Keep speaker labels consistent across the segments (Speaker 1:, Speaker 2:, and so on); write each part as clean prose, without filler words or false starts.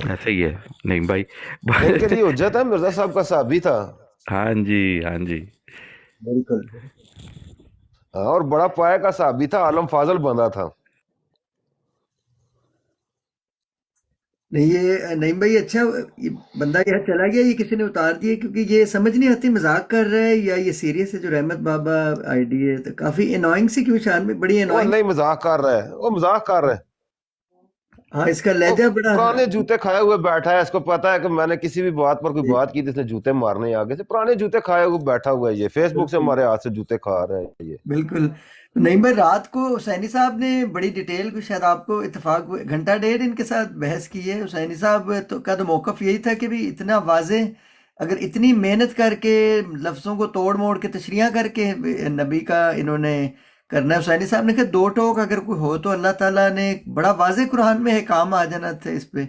Speaker 1: ایسا ہی ہے نہیں بھائی
Speaker 2: ان کے لیے حجت ہے، مرزا صاحب کا صحابی تھا۔
Speaker 1: ہاں جی ہاں جی
Speaker 3: بالکل
Speaker 2: ہاں، اور بڑا پایا کا صحابی تھا، عالم فاضل بندہ تھا۔
Speaker 3: نہیں یہ نعیم بھائی اچھا، یہ بندہ یہ چلا گیا، یہ کسی نے اتار دیا، کیونکہ یہ سمجھ نہیں آتی مذاق کر رہا ہے یا یہ سیریس ہے۔ جو رحمت بابا آئی ڈی ہے تو کافی انوائنگ سی، کیوں شان میں بڑی
Speaker 2: وہ
Speaker 3: انوائنگ۔
Speaker 2: نہیں مذاق کر رہا ہے، وہ مذاق کر رہا ہے۔
Speaker 3: ہاں اس کا
Speaker 2: وہ
Speaker 3: لہجہ بڑا۔
Speaker 2: پرانے جوتے کھائے ہوئے بیٹھا ہے، اس کو پتا ہے کہ میں نے کسی بھی بات پر کوئی بات کی تو اس نے جوتے مارنے آگے سے، پرانے جوتے کھائے ہوئے بیٹھا ہوا ہے یہ، فیس بک سے
Speaker 3: بالکل
Speaker 2: ہمارے ہاتھ سے جوتے کھا رہا ہے یہ۔
Speaker 3: بالکل نعیم بھائی، رات کو حسینی صاحب نے بڑی ڈیٹیل کو، شاید آپ کو اتفاق ہوئے، گھنٹہ ڈیڑھ ان کے ساتھ بحث کی ہے۔ حسینی صاحب کا تو موقف یہی تھا کہ بھی اتنا واضح، اگر اتنی محنت کر کے لفظوں کو توڑ موڑ کے تشریح کر کے نبی کا انہوں نے کرنا ہے۔ حسینی صاحب نے کہا دو ٹوک اگر کوئی ہو تو اللہ تعالیٰ نے بڑا واضح قرآن میں کام آ جانا تھا اس پہ،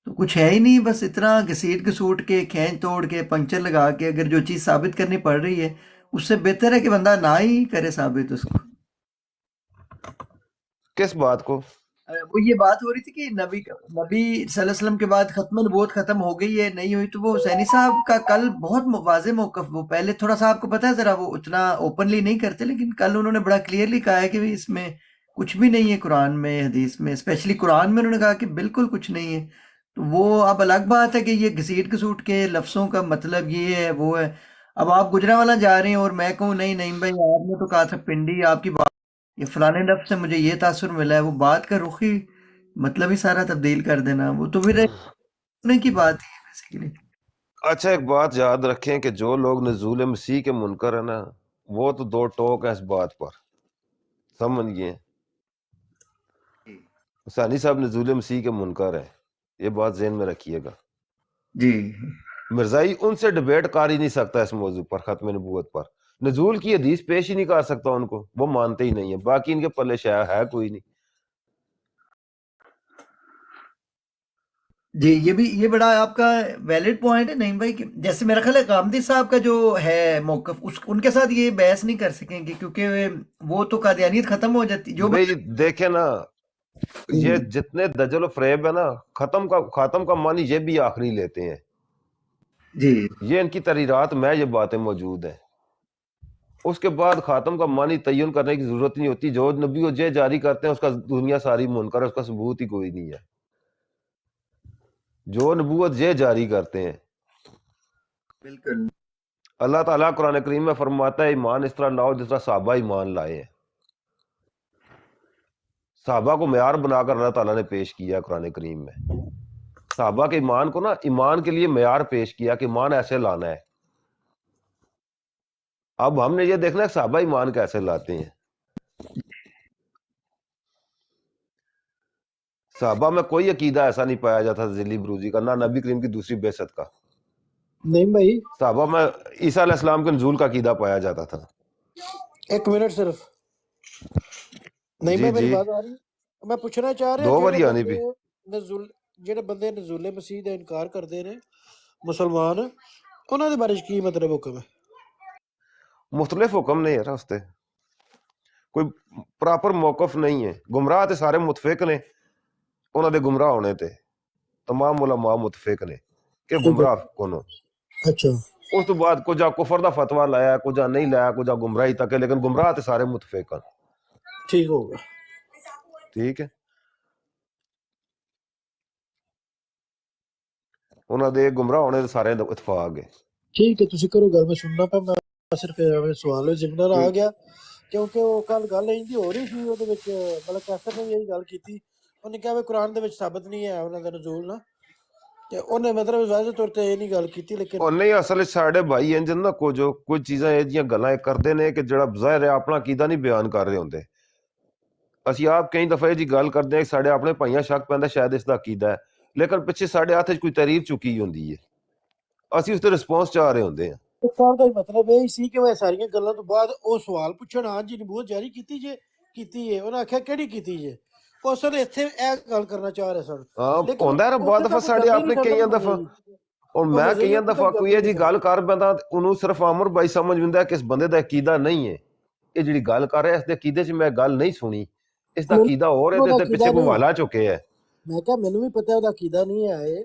Speaker 3: تو کچھ ہے ہی نہیں، بس اتنا گھسیٹ گھسوٹ کے کھینچ توڑ کے پنکچر لگا کے اگر جو چیز ثابت کرنی پڑ رہی ہے، اس سے بہتر ہے کہ بندہ نہ ہی کرے ثابت اس کو۔
Speaker 2: کس بات کو؟
Speaker 3: وہ یہ بات ہو رہی تھی کہ نبی صلی اللہ علیہ وسلم کے بعد ختم نبوت ختم ہو گئی ہے، نہیں ہوئی، تو وہ حسینی صاحب کا کل بہت واضح موقف، وہ پہلے تھوڑا سا آپ کو پتا ہے ذرا وہ اتنا اوپنلی نہیں کرتے، لیکن کل انہوں نے بڑا کلیئرلی کہا ہے کہ بھی اس میں کچھ بھی نہیں ہے، قرآن میں حدیث میں، اسپیشلی قرآن میں انہوں نے کہا کہ بالکل کچھ نہیں ہے۔ تو وہ اب الگ بات ہے کہ یہ گھسیٹ گھسوٹ کے لفظوں کا مطلب یہ ہے وہ ہے۔ اب آپ گجرانوالہ جا رہے ہیں اور میں کہوں نہیں نہیں بھائی آپ نے تو کہا تھا پنڈی، آپ کی یہ فلانے لفظ سے مجھے یہ تاثر ملا ہے، وہ بات کا رخ ہی مطلب ہی سارا تبدیل کر دینا، وہ تو پھر سننے کی بات ہی ہے بیسیکلی۔
Speaker 2: اچھا ایک بات یاد رکھیں کہ جو لوگ نزول مسیح کے منکر ہیں نا، وہ تو دو ٹوک ہیں اس بات پر، سمجھ گئے؟ حسینی صاحب نزول مسیح کے منکر ہے، یہ بات ذہن میں رکھیے گا۔
Speaker 3: جی
Speaker 2: مرزائی ان سے ڈبیٹ کر ہی نہیں سکتا اس موضوع پر، ختم نبوت پر، نزول کی حدیث پیش ہی نہیں کر سکتا ان کو، وہ مانتے ہی نہیں ہیں، باقی ان کے پلے شاید ہے کوئی نہیں۔
Speaker 3: جی یہ بڑا آپ کا ویلڈ پوائنٹ ہے نعیم بھائی، کہ جیسے میرا خیال ہے غامدی صاحب کا جو ہے موقف، ان کے ساتھ یہ بحث نہیں کر سکیں گے، کیونکہ وہ تو قادیانیت ختم ہو جاتی جو
Speaker 2: بھئی دیکھیں نا، یہ
Speaker 3: جی
Speaker 2: جتنے دجل و فریب ہے نا، خاتم کا معنی یہ بھی آخری لیتے ہیں،
Speaker 3: جی
Speaker 2: یہ ان کی تحریرات میں یہ باتیں موجود ہیں۔ اس کے بعد خاتم کا معنی تعین کرنے کی ضرورت نہیں ہوتی، جو نبی و جے جاری کرتے ہیں اس کا دنیا ساری منکر ہے، اس کا ثبوت ہی کوئی نہیں ہے، جو نبوت جے جاری کرتے ہیں۔
Speaker 3: بالکل
Speaker 2: اللہ تعالیٰ قرآن کریم میں فرماتا ہے ایمان اس طرح لاؤ جس طرح صحابہ ایمان لائے ہیں، صحابہ کو معیار بنا کر اللہ تعالیٰ نے پیش کیا ہے قرآن کریم میں، صحابہ کے ایمان کو نا، ایمان کے لیے معیار پیش کیا کہ ایمان ایسے لانا ہے۔ اب ہم نے یہ دیکھنا ہے کہ صحابہ ایمان کیسے لاتے ہیں۔ صحابہ میں کوئی عقیدہ ایسا نہیں پایا جاتا ذلی بروزی کا، نہ نبی کریم کی دوسری بعثت کا۔
Speaker 4: نہیں بھائی
Speaker 2: صحابہ میں عیسیٰ علیہ السلام کے نزول کا عقیدہ پایا جاتا تھا۔
Speaker 4: ایک منٹ صرف، نہیں
Speaker 2: جی
Speaker 4: بھائی میری
Speaker 2: جی،
Speaker 4: بات آ رہی ہے؟ میں پوچھنا چاہ رہا
Speaker 2: دو
Speaker 4: جڑے
Speaker 2: باری آنی بھی۔
Speaker 4: بندے نزول جڑے بندے نزول مسیح دا انکار کردے نے مسلمان، انہاں دے بارے چ کی مطلب حکم ہے؟
Speaker 2: مختلف حکم نہیں ہے راستے، کوئی پراپر موقف نہیں ہے، گمراہ تے سارے متفق نے، انہوں نے گمراہ ہونے تے تمام علماء متفق نے کہ
Speaker 4: ٹھیک ہے،
Speaker 2: گمراہ کونوں۔
Speaker 4: اچھا
Speaker 2: اس تو بعد کجا کفر دا فتویٰ لایا، کجا نہیں لایا، کجا گمراہی تک ہے، لیکن گمراہ تے سارے متفق ہیں۔
Speaker 4: ٹھیک ہوگا۔
Speaker 2: ٹھیک ہے، انہوں دے گمراہ ہونے تے سارے دا اتفاق ہے۔
Speaker 4: ٹھیک ہے تسی کرو گل، میں سننا پہ، میں صرف سوال ضمن آ گیا کیونکہ وہ کل گل اینجی ہو رہی سی، وہ مطلب کیسر نے یہی گل کی، انہیں کہا قرآن دے وچ ثابت نہیں ہے انہوں دا نزول نا، تے انہیں مطلب واضح طور تے یہ نہیں گل کی، لیکن
Speaker 2: اور نہیں، اصل ساڑے بھائی ہیں جن نا کوئی چیزاں یہ جیاں گلاں کرتے نے کہ جڑا ظاہر ہے اپنا عقیدہ نہیں بیان کر رہے ہوندے۔ اسی آپ کئی دفعہ جی گل کرتے ہیں کہ ساڑے اپنے بھائیاں شک پیندا شاید اس دا عقیدہ ہے، لیکن پیچھے ساڑے ہاتھ کوئی تحریر چکی ہوندی ہے، اسی اس تے رسپانس چاہ رہے ہوندے ہیں۔
Speaker 4: صاحب کا مطلب یہ سی کہ وہ ساری گلاں تو بعد وہ سوال پوچھن، ہاں جی نبوت جاری کیتی جے، کیتی ہے، انہیں آخیا کیڑی کیتی جے، وہ اصل اتنے اے گل کرنا چاہ رہے سن،
Speaker 2: ہاں
Speaker 4: لیکن
Speaker 2: ہوندا ہے نا، بعض
Speaker 4: اتنے
Speaker 2: دفعہ
Speaker 4: تک
Speaker 2: ساڑے
Speaker 4: جلدی
Speaker 2: آپ
Speaker 4: نہیں
Speaker 2: نے
Speaker 4: سن
Speaker 2: کئی
Speaker 4: نا
Speaker 2: دفعہ،
Speaker 4: مزئی،
Speaker 2: اور
Speaker 4: وہ
Speaker 2: میں
Speaker 4: مزئی
Speaker 2: کئی
Speaker 4: اتنے
Speaker 2: دفعہ
Speaker 4: تک
Speaker 2: کوئی
Speaker 4: جلدی
Speaker 2: یہ
Speaker 4: نہیں
Speaker 2: جی
Speaker 4: سن۔
Speaker 2: گل کر بندہ انہوں صرف عامر بھائی سمجھ بندہ ہے کہ اس بندے دا عقیدہ نہیں ہے، یہ جڑی گل کر رہا ہے اس دے عقیدے چ میں گل نہیں سنی، اس دا عقیدہ ہو رہے
Speaker 4: انہوں
Speaker 2: تے
Speaker 4: دا
Speaker 2: اس دے
Speaker 4: عقیدہ
Speaker 2: پیچھے کوئی
Speaker 4: نہیں ہے،
Speaker 2: والا چکے ہے۔
Speaker 4: ਮੈਂ ਕਿਹਾ ਮੈਨੂੰ ਵੀ ਪਤਾ ਉਹਦਾ ਅਕੀਦਾ ਨਹੀਂ ਹੈ ਇਹ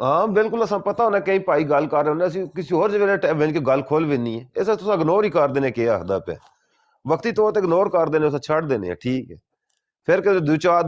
Speaker 2: ਹਾਂ ਬਿਲਕੁਲ ਅਸਾਂ ਪਤਾ ਹੋਣਾ ਕਈ ਭਾਈ ਗੱਲ ਕਰ ਰਹੇ ਹੁੰਦੇ ਅਸੀਂ ਕਿਸੇ ਹੋਰ ਜਗ੍ਹਾ ਵੇਖ ਕੇ ਗੱਲ ਖੋਲ ਵੀ ਨਹੀਂ ਹੈ ਇਸੇ ਤੁਸੀਂ ਇਗਨੋਰ ਹੀ ਕਰਦੇ ਨੇ ਕੀ ਆਖਦਾ ਪਿਆ ਵਕਤੀ ਤੌਰ ਤੇ ਇਗਨੋਰ ਕਰਦੇ ਨੇ ਉਸ ਛੱਡ ਦੇਣੇ ਆ ਠੀਕ ਹੈ ਫਿਰ ਕਿ ਦੋ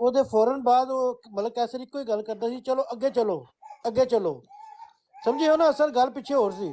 Speaker 4: ਉਹਦੇ ਫੌਰਨ ਬਾਅਦ ਉਹ ਮਤਲਬ ਕੈਸਰ ਇੱਕੋ ਹੀ ਗੱਲ ਕਰਦਾ ਸੀ, ਚਲੋ ਅੱਗੇ ਚਲੋ ਅੱਗੇ ਚਲੋ, ਸਮਝੇ ਹੋ ਨਾ, ਅਸਲ ਗੱਲ ਪਿੱਛੇ ਹੋਰ ਸੀ।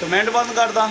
Speaker 5: ਕਮੈਂਟ ਬੰਦ ਕਰਦਾ।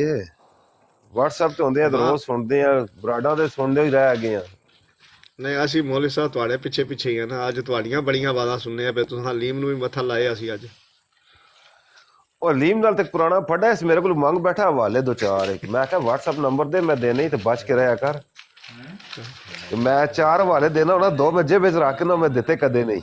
Speaker 2: ਏ WhatsApp ਤੇ ਹੁੰਦੇ ਆ ਤੇ
Speaker 6: ਵਾਹ
Speaker 2: ਰੋਜ਼ ਸੁਣਦੇ ਆ ਬਰਾਡਾਂ ਦੇ ਸੁਣਦੇ ਹੀ ਰਹਿ ਗਏ ਆ
Speaker 6: ਨਹੀਂ ਅਸੀਂ ਮੌਲਵੀ ਸਾਹਿਬ ਤੁਹਾਡੇ ਪਿੱਛੇ ਪਿੱਛੇ ਹੀ ਆ ਨਾ, ਅੱਜ ਤੁਹਾਡੀਆਂ ਬੜੀਆਂ ਆਵਾਜ਼ਾਂ ਸੁਣਨੇ ਆ ਪਏ, ਤੁਸੀਂ ਹਲੀਮ ਨੂੰ ਵੀ ਮੱਥਾ ਲਾਇਆ ਅਸੀਂ ਅੱਜ।
Speaker 2: ਉਹ ਲੀਮ ਨਾਲ ਤੇ ਪੁਰਾਣਾ ਫੜਾ ਇਸ ਮੇਰੇ ਕੋਲ ਮੰਗ ਬੈਠਾ ਹਵਾਲੇ ਦੋ ਚਾਰ ਇੱਕ ਮੈਂ ਕਿਹਾ WhatsApp ਨੰਬਰ ਦੇ ਮੈਂ ਦੇਣੇ ਹੀ ਤੇ ਬਚ ਕੇ ਰਹਿਆ ਕਰ ਤੇ ਮੈਂ ਚਾਰ ਹਵਾਲੇ ਦੇਣਾ ਉਹਨਾਂ ਦੋ ਮੈਂ ਜੇਬ ਵਿੱਚ ਰੱਖ ਕੇ ਨਾ ਮੈਂ ਦਿੱਤੇ ਕਦੇ ਨਹੀਂ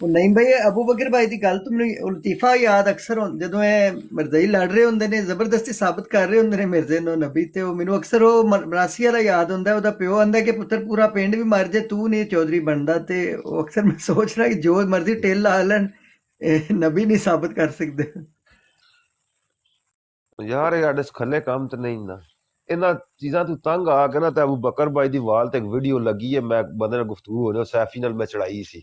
Speaker 3: ਉਹ ਨਹੀਂ ਬਈ ਅਬੂ ਬਕਰ ਭਾਈ ਦੀ ਗੱਲ ਤੁਹਾਨੂੰ ਲਤੀਫਾ ਯਾਦ ਅਕਸਰ ਜਦੋਂ ਇਹ ਮਰਜ਼ਈ ਲੜ ਰਹੇ ਹੁੰਦੇ ਨੇ ਜ਼ਬਰਦਸਤੀ ਸਾਬਤ ਕਰ ਰਹੇ ਹੁੰਦੇ ਨੇ ਮਿਰਜ਼ੇ ਨੂੰ ਨਬੀ ਤੇ ਉਹ ਮੈਨੂੰ ਅਕਸਰ ਉਹ ਮਰਾਸੀ ਵਾਲਾ ਯਾਦ ਹੁੰਦਾ ਉਹਦਾ ਪਿਓ ਆਂਦਾ ਕਿ ਪੁੱਤਰ ਪੂਰਾ ਪਿੰਡ ਵੀ ਮਰ ਜੇ ਤੂੰ ਨਹੀਂ ਚੌਧਰੀ ਬਣਦਾ ਤੇ ਉਹ ਅਕਸਰ ਮੈਂ ਸੋਚ ਰਿਹਾ ਕਿ ਜੋ ਮਰਜ਼ੀ ਟੇਲ ਲਾ ਲੈਣ ਇਹ ਨਬੀ ਨਹੀਂ ਸਾਬਤ ਕਰ ਸਕਦੇ।
Speaker 2: ਯਾਰ ਇਹ ਸਾਡੇ ਖੱਲੇ ਕੰਮ ਤੇ ਨਹੀਂ ਨਾ ਇਹਨਾਂ ਚੀਜ਼ਾਂ ਤੋਂ ਤੰਗ ਆ ਕੇ ਨਾ ਤੇ ਅਬੂ ਬਕਰ ਭਾਈ ਦੀ ਵਾਲ ਤੇ ਇੱਕ ਵੀਡੀਓ ਲੱਗੀ ਹੈ, ਮੈਂ ਬੰਦੇ ਨਾਲ ਗੁਫ਼ਤਗੂ ਹੋ ਰਹੀ ਸੈਫੀ ਨਾਲ ਮੈਂ ਚੜਾਈ ਸੀ,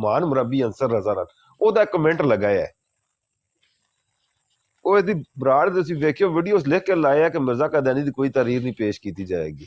Speaker 2: ਮਹਾਨ ਮੁਰੱਬੀ ਅੰਸਰ ਰਜ਼ਾ ਨਾਲ, ਉਹਦਾ ਕਮੈਂਟ ਲਗਾਇਆ ਉਹ ਇਹਦੀ ਬਰਾੜ ਤੁਸੀਂ ਵੇਖਿਓ ਵੀਡੀਓਸ ਲਿਖ ਕੇ ਲਾਇਆ ਕਿ ਮਿਰਜ਼ਾ ਕਾਦੀਆਨੀ ਦੀ ਕੋਈ ਤਹਰੀਰ ਨਹੀਂ ਪੇਸ਼ ਕੀਤੀ ਜਾਏਗੀ।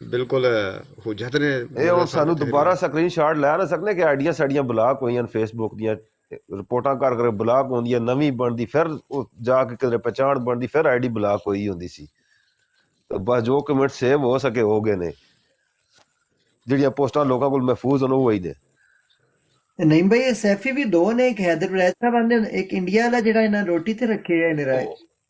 Speaker 6: ਬਿਲਕੁਲ ਹੁਜਤ ਨੇ
Speaker 2: ਇਹ
Speaker 6: ਮਿਰਜ਼ਾ
Speaker 2: ਉਹ
Speaker 6: ਸਾਹਿਬ
Speaker 2: ਸਾਨੂੰ
Speaker 6: ਦੀ ਤਹਿਰੀਰ।
Speaker 2: ਦੁਬਾਰਾ ਸਕਰੀਨਸ਼ਾਟ ਲੈ ਨਾ ਸਕਨੇ ਕਿ ਆਈਡੀਆਂ ਸਾਡੀਆਂ ਬਲਾਕ ਹੋਈਆਂ ਫੇਸਬੁੱਕ ਦੀਆਂ ਰਿਪੋਰਟਾਂ ਕਰ ਬਲਾਕ ਹੁੰਦੀਆਂ, ਨਵੀਂ ਬਣਦੀ ਫਿਰ ਉਹ ਜਾ ਕੇ ਕਿਤੇ ਪਛਾਣ ਬਣਦੀ ਫਿਰ ਆਈਡੀ ਬਲਾਕ ਹੋਈ ਹੁੰਦੀ ਸੀ, ਤੇ ਬਸ ਜੋ ਕਮੈਂਟ ਸੇਵ ਹੋ ਸਕੇ ਹੋ ਗਏ ਨੇ, ਜਿਹੜੀਆਂ ਪੋਸਟਾਂ ਲੋਕਾਂ ਕੋਲ ਮਹਿਫੂਜ਼ ਹਨ ਉਹ ਹੀ ਨੇ।
Speaker 3: ਨਹੀਂ ਬਈ ਇਹ ਸੈਫੀ ਵੀ ਦੋ ਨੇ, ਇੱਕ ਹੈਦਰ ਵਲੈਦ ਸਾਹਿਬ ਆਂਦੇ ਇੱਕ ਇੰਡੀਆ ਵਾਲਾ ਜਿਹੜਾ ਇਹਨਾਂ ਰੋਟੀ ਤੇ ਰੱਖੇ ਆ ਇਹਨਾਂ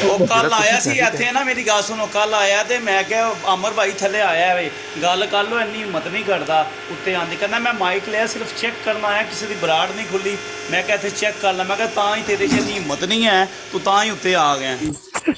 Speaker 5: ਉਹ ਕੱਲ ਆਇਆ ਸੀ ਇੱਥੇ ਨਾ, ਮੇਰੀ ਗੱਲ ਸੁਣੋ, ਕੱਲ ਆਇਆ ਤੇ ਮੈਂ ਕਿਹਾ ਅਮਰ ਭਾਈ ਥੱਲੇ ਆਇਆ ਵੇ, ਗੱਲ ਕਰ ਲੋ, ਇੰਨੀ ਹਿੰਮਤ ਨਹੀਂ ਕਰਦਾ ਉੱਤੇ ਆਂਦੀ, ਕਹਿੰਦਾ ਮੈਂ ਮਾਈਕ ਲਿਆ ਸਿਰਫ ਚੈੱਕ ਕਰਨ ਆਇਆ, ਕਿਸੇ ਦੀ ਬਰਾੜ ਨਹੀਂ ਖੁੱਲੀ, ਮੈਂ ਕਿਹਾ ਇੱਥੇ ਚੈੱਕ ਕਰ ਲੈ, ਮੈਂ ਕਿਹਾ ਤਾਂ ਹੀ ਤੇਰੇ 'ਚ ਇੰਨੀ ਹਿੰਮਤ ਨਹੀਂ ਹੈ, ਤੂੰ ਤਾਂ ਹੀ ਉੱਤੇ ਆ ਗਿਆ।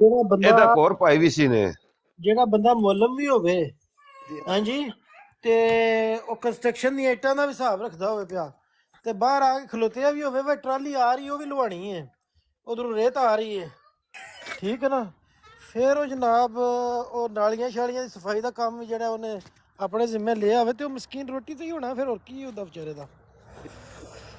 Speaker 2: ਇਹਦਾ
Speaker 4: ਬੰਦਾ
Speaker 2: ਹੋਰ ਭਾਈ ਵੀ ਸੀ ਨੇ,
Speaker 4: ਜਿਹੜਾ ਬੰਦਾ ਮੁਅੱਲਮ ਵੀ ਹੋਵੇ ਹਾਂਜੀ ਤੇ ਉਹ ਕੰਸਟਰਕਸ਼ਨ ਦੀਆਂ ਇੱਟਾਂ ਦਾ ਵੀ ਹਿਸਾਬ ਰੱਖਦਾ ਹੋਵੇ ਪਿਆ ਤੇ ਬਾਹਰ ਆ ਕੇ ਖਲੋਤਿਆ ਵੀ ਹੋਵੇ, ਵੇ ਟਰਾਲੀ ਆ ਰਹੀ ਉਹ ਵੀ ਲਵਾਣੀ ਹੈ, ਉਧਰੋਂ ਰੇਤ ਆ ਰਹੀ ਹੈ, ਠੀਕ ਹੈ ਨਾ, ਫਿਰ ਉਹ ਜਨਾਬ ਉਹ ਨਾਲੀਆਂ ਸ਼ਾਲੀਆਂ ਦੀ ਸਫਾਈ ਦਾ ਕੰਮ ਵੀ ਜਿਹੜਾ ਉਹਨੇ ਆਪਣੇ ਜ਼ਿੰਮੇ ਲਿਆ ਹੋਵੇ ਤੇ ਉਹ ਮਸਕੀਨ ਰੋਟੀ ਤੇ ਹੀ ਹੋਣਾ, ਫਿਰ ਹੋਰ ਕੀ ਹੁੰਦਾ ਵਿਚਾਰੇ ਦਾ।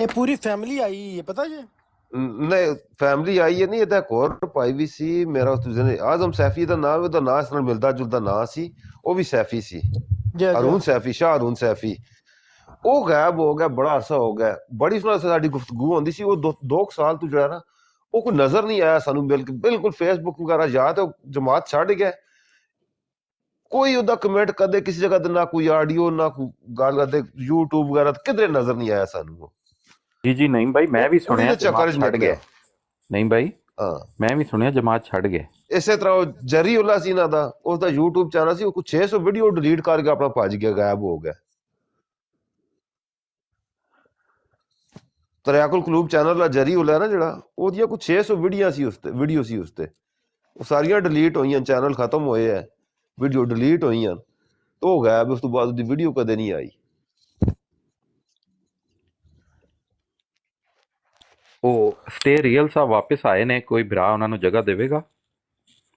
Speaker 4: ਇਹ ਪੂਰੀ ਫੈਮਿਲੀ ਆਈ ਹੈ ਪਤਾ ਜੀ।
Speaker 2: ਨਹੀਂ ਫੈਮਿਲੀ ਆਈ ਹੈ ਨਹੀਂ, ਇਹਦਾ ਇੱਕ ਹੋਰ ਭਾਈ ਵੀ ਸੀ ਮੇਰਾ, ਉਸ ਦਿਨ ਆਜ਼ਮ ਸੈਫੀ ਦਾ ਨਾਮ, ਉਹਦਾ ਨਾਂ ਇਸ ਨਾਲ ਮਿਲਦਾ ਜੁਲਦਾ ਨਾਂ ਸੀ, ਉਹ ਵੀ ਸੈਫੀ ਸੀ,
Speaker 4: ਜੀ
Speaker 2: ਹਰੂਨ ਸੈਫੀ, ਸ਼ਾਹ ਹਰੂਨ ਸੈਫੀ। ਉਹ ਗਾਇਬ ਹੋ ਗਿਆ, ਬੜਾ ਅਰਸਾ ਹੋ ਗਿਆ, ਬੜੀ ਸੋਹਣੀ ਸਾਡੀ ਗੁਫ਼ਤਗੂ ਹੁੰਦੀ ਸੀ। ਉਹ 2 ਸਾਲ ਤੋਂ ਜਿਹੜਾ ਨਾ ਉਹ ਕੋਈ ਨਜ਼ਰ ਨਹੀਂ ਆਇਆ ਸਾਨੂੰ, ਬਿਲਕੁਲ ਫੇਸਬੁੱਕ ਵਗੈਰਾ ਯਾਦ, ਉਹ ਜਮਾਤ ਛੱਡ ਗਿਆ, ਕੋਈ ਉਹਦਾ ਕਮੈਂਟ ਕਦੇ ਕਿਸੇ ਜਗ੍ਹਾ ਤੇ, ਨਾ ਕੋਈ ਆਡੀਓ, ਨਾ ਕੋਈ ਗੱਲ ਕਰਦੇ YouTube ਵਗੈਰਾ ਤੇ ਕਿਧਰੇ ਨਜ਼ਰ ਨਹੀਂ ਆਇਆ ਸਾਨੂੰ ਉਹ।
Speaker 1: ਜੀ ਨਹੀਂ ਬਾਈ, ਮੈਂ ਵੀ ਸੁਣਿਆ
Speaker 2: ਚੱਕਰ
Speaker 1: ਜਮਾਤ
Speaker 2: ਚ
Speaker 1: ਛੱਡ
Speaker 2: ਨਿਕਲਿਆ।
Speaker 1: ਗਏ। ਨਹੀਂ ਬਾਈ,
Speaker 2: ਹਾਂ
Speaker 1: ਮੈਂ ਵੀ ਸੁਣਿਆ ਜਮਾਤ ਛੱਡ ਗਏ।
Speaker 2: ਇਸੇ ਤਰ੍ਹਾਂ ਉਹ ਜਰੀ ਉਲਾ ਸੀ ਇਹਨਾਂ ਦਾ, ਉਸਦਾ YouTube ਚੈਨਲ ਸੀ, ਉਹ ਕੁਝ 600 ਵੀਡੀਓ ਡਿਲੀਟ ਕਰਕੇ ਆਪਣਾ ਭੱਜ ਗਿਆ, ਗਾਇਬ ਹੋ ਗਿਆ। ਤਰਿਆਕੁਲ ਕਲੂਬ ਚੈਨਲ ਦਾ ਜਰੀ ਉਲਾ ਨਾ ਜਿਹੜਾ, ਉਹਦੀਆਂ ਕੁਝ 600 ਵੀਡੀਓ ਸੀ ਉਸ ਤੇ, ਉਹ ਸਾਰੀਆਂ ਡਿਲੀਟ ਹੋਈਆਂ, ਚੈਨਲ ਖਤਮ ਹੋਏ ਐ, ਵੀਡੀਓ ਡਿਲੀਟ ਹੋਈਆਂ, ਤੇ ਉਹ ਗਾਇਬ। ਉਸ ਤੋਂ ਬਾਅਦ ਉਹਦੀ ਵੀਡੀਓ ਕਦੇ ਨਹੀਂ ਆਈ।
Speaker 1: ਉਹ ਸਟੇ ਰੀਅਲ ਸਾਹਿਬ ਵਾਪਸ ਆਏ ਨੇ, ਕੋਈ ਭਰਾ ਉਹਨਾਂ ਨੂੰ ਜਗ੍ਹਾ ਦੇਵੇਗਾ?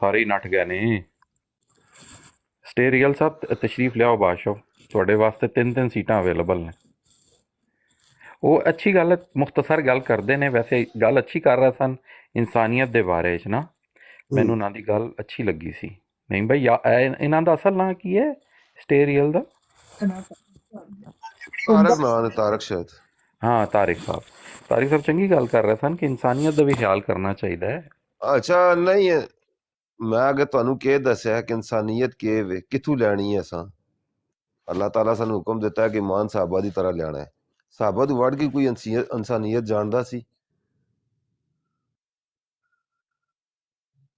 Speaker 1: ਸਾਰੇ ਹੀ ਨੱਠ ਗਏ ਨੇ। ਸਟੇ ਰੀਅਲ ਸਾਹਿਬ ਤਸ਼ਰੀਫ ਲਿਆਓ ਬਾਦਸ਼ਾਹ, ਤੁਹਾਡੇ ਵਾਸਤੇ 3 ਸੀਟਾਂ ਅਵੇਲੇਬਲ ਨੇ। ਉਹ ਅੱਛੀ ਗੱਲ, ਮੁਖਤਸਰ ਗੱਲ ਕਰਦੇ ਨੇ, ਵੈਸੇ ਗੱਲ ਅੱਛੀ ਕਰ ਰਹੇ ਸਨ ਇਨਸਾਨੀਅਤ ਦੇ ਬਾਰੇ 'ਚ ਨਾ, ਮੈਨੂੰ ਉਹਨਾਂ ਦੀ ਗੱਲ ਅੱਛੀ ਲੱਗੀ ਸੀ। ਨਹੀਂ ਬਾਈ, ਇਹਨਾਂ ਦਾ ਅਸਲ ਨਾਂ ਕੀ ਹੈ ਸਟੇ ਰੀਅਲ ਦਾ?
Speaker 2: ਤਾਰਕ ਨਾਂ ਨੇ, ਤਾਰਕ ਸ਼ਾਇਦ।
Speaker 1: ਹਾਂ ਤਾਰਿਕ ਸਾਹਿਬ ਚੰਗੀ ਗੱਲ ਕਰ ਰਹੇ ਸਨ ਕਿ ਇਨਸਾਨੀਅਤ ਦਾ ਵੀ ਖਿਆਲ ਕਰਨਾ ਚਾਹੀਦਾ ਹੈ।
Speaker 2: ਅੱਛਾ ਨਹੀਂ ਹੈ, ਮੈਂ ਅਗੇ ਤੁਹਾਨੂੰ ਕੀ ਦੱਸਿਆ ਕਿ ਇਨਸਾਨੀਅਤ ਕੀ ਵੇ, ਕਿੱਥੋਂ ਲੈਣੀ ਹੈ ਅਸਾਂ? ਅੱਲਾਹ ਤਾਲਾ ਸਾਨੂੰ ਹੁਕਮ ਦਿੱਤਾ ਹੈ ਕਿ ਮਾਨ ਸਾਹਬਾ ਦੀ ਤਰ੍ਹਾਂ ਲੈਣਾ ਹੈ। ਸਾਹਬਾ ਤੋਂ ਵੱਧ ਕੇ ਕੋਈ ਇਨਸਾਨੀਅਤ ਜਾਣਦਾ ਸੀ?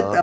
Speaker 2: ਹਾਂ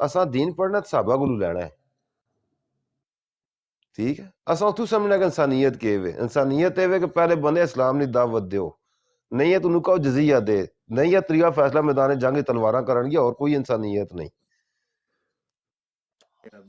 Speaker 2: ਅਸਾਂ ਦੀਨ ਪੜ੍ਹਨਾ ਸਾਹਬਾ ਕੋਲੋਂ ਲੈਣਾ ਹੈ, ਠੀਕ ਹੈ? ਅਸਾਂ ਉੱਥੋਂ ਸਮਝਣਾ ਕਿ ਇਨਸਾਨੀਅਤ ਕੀ ਵੇ। ਇਨਸਾਨੀਅਤ ਇਹ ਵੇ ਕਿ ਪਹਿਲੇ ਬੰਦੇ ਇਸਲਾਮ ਦੀ ਦਾਵਤ ਦਿਓ, ਨਹੀਂ ਹੈ ਤੁਹਾਨੂੰ ਕਹੋ ਜਜ਼ੀਆ ਦੇ, ਨਹੀਂ ਹੈ ਤਰੀਆ ਫੈਸਲਾ ਮੈਦਾਨ ਜੰਗ ਤਲਵਾਰਾਂ ਕਰਨਗੀਆਂ, ਹੋਰ ਕੋਈ ਇਨਸਾਨੀਅਤ ਨਹੀਂ।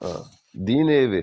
Speaker 2: ਹਾਂ ਦੀਨ ਇਹ ਵੇ।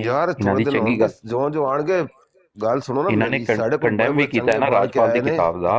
Speaker 2: ਯਾਰ
Speaker 1: ਇਹਨਾਂ
Speaker 2: ਥੋੜੇ
Speaker 1: ਦੀ
Speaker 2: ਦਿਨ
Speaker 1: ਚੰਗੀ
Speaker 2: ਹੋਣਗੇ,
Speaker 1: ਗੱਲ,
Speaker 2: ਜੋ ਆਣਗੇ ਗੱਲ ਸੁਣੋ ਨਾ
Speaker 1: ਇਹਨਾਂ ਨੇ
Speaker 2: ਮੇਰੀ। ਸਾਡੇ ਕੋਲ
Speaker 1: ਕੰਡੈਮ ਵੀ
Speaker 2: ਬੜੇ
Speaker 1: ਕੀਤਾ ਹੈ ਨਾ
Speaker 2: ਚੰਗੇ
Speaker 1: ਰਾਜਪਾਲ ਦੀ
Speaker 2: ਨੇ,
Speaker 1: ਕਿਤਾਬ ਦਾ।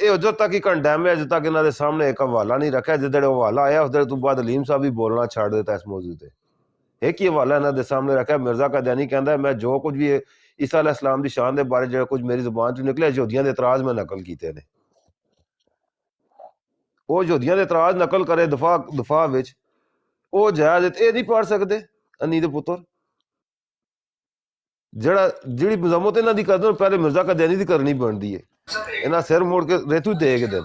Speaker 2: ਇਹ ਉਦੋਂ ਤੱਕ ਹੀ ਕੰਡੈਮ ਹੈ, ਅਜੇ ਤੱਕ ਇਹਨਾਂ ਦੇ ਸਾਹਮਣੇ ਇੱਕ ਹਵਾਲਾ ਨਹੀਂ ਰੱਖਿਆ। ਜਿੱਦੜੇ ਹਵਾਲਾ ਆਇਆ ਉਸ ਤੋਂ ਬਾਅਦ ਅਲੀਮ ਸਾਹਿਬ ਵੀ ਬੋਲਣਾ ਛੱਡ ਦਿੱਤਾ ਇਸ ਮੌਜੂ ਤੇ। ਇੱਕ ਹੀ ਹਵਾਲਾ ਇਹਨਾਂ ਦੇ ਸਾਹਮਣੇ ਰੱਖਿਆ। ਮਿਰਜ਼ਾ ਕਾਦੀਆਨੀ ਕਹਿੰਦਾ ਮੈਂ ਜੋ ਕੁਝ ਵੀ ਈਸਾ ਅਲੈਹ ਇਸਲਾਮ ਦੀ ਸ਼ਾਨ ਦੇ ਬਾਰੇ ਜਿਹੜਾ ਕੁਝ ਮੇਰੀ ਜ਼ੁਬਾਨ ਚੋਂ ਨਿਕਲਿਆ, ਯਹੂਦੀਆਂ ਦੇ ਇਤਰਾਜ਼ ਮੈਂ ਨਕਲ ਕੀਤੇ ਨੇ। ਉਹ ਯਹੂਦੀਆਂ ਦੇ ਇਤਰਾਜ਼ ਨਕਲ ਕਰੇ ਦਫਾ ਵਿੱਚ, ਉਹ ਜਾਇਜ਼ ਇਹ ਨਹੀਂ ਪੜ ਸਕਦੇ ਅੰਨੀ ਦੇ ਪੁੱਤਰ। ਜਿਹੜੀ ਮਜ਼ਮਤ ਇਹਨਾਂ ਦੀ ਕਰਦੇ ਪਹਿਲੇ ਮਿਰਜ਼ਾ ਕਾਦੀਆਨੀ ਦੀ ਕਰਨੀ ਬਣਦੀ ਹੈ। ਇਹਨਾਂ ਸਿਰ ਮੋੜ ਕੇ ਰੇਤੂ ਦੇ ਕੇ ਦੇਣ।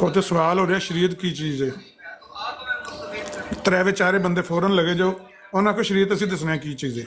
Speaker 7: ਉੱਥੇ ਸਵਾਲ ਹੋ ਰਿਹਾ ਸ਼ਰੀਅਤ ਕੀ ਚੀਜ਼ ਹੈ। ਤਰੇ ਚਾਰੇ ਬੰਦੇ ਫੌਰਨ ਲਗੇ ਜੋ ਉਹਨਾਂ ਕੋ ਸ਼ਰੀਅਤ ਅਸੀਂ ਦੱਸਣਾ ਕੀ ਚੀਜ਼ ਹੈ।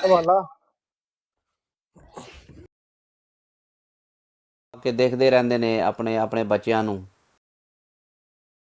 Speaker 4: ਹਵਾਲਾ
Speaker 8: ਕੇ ਦੇਖਦੇ ਰਹਿੰਦੇ ਨੇ ਆਪਣੇ ਆਪਣੇ ਬੱਚਿਆਂ ਨੂੰ।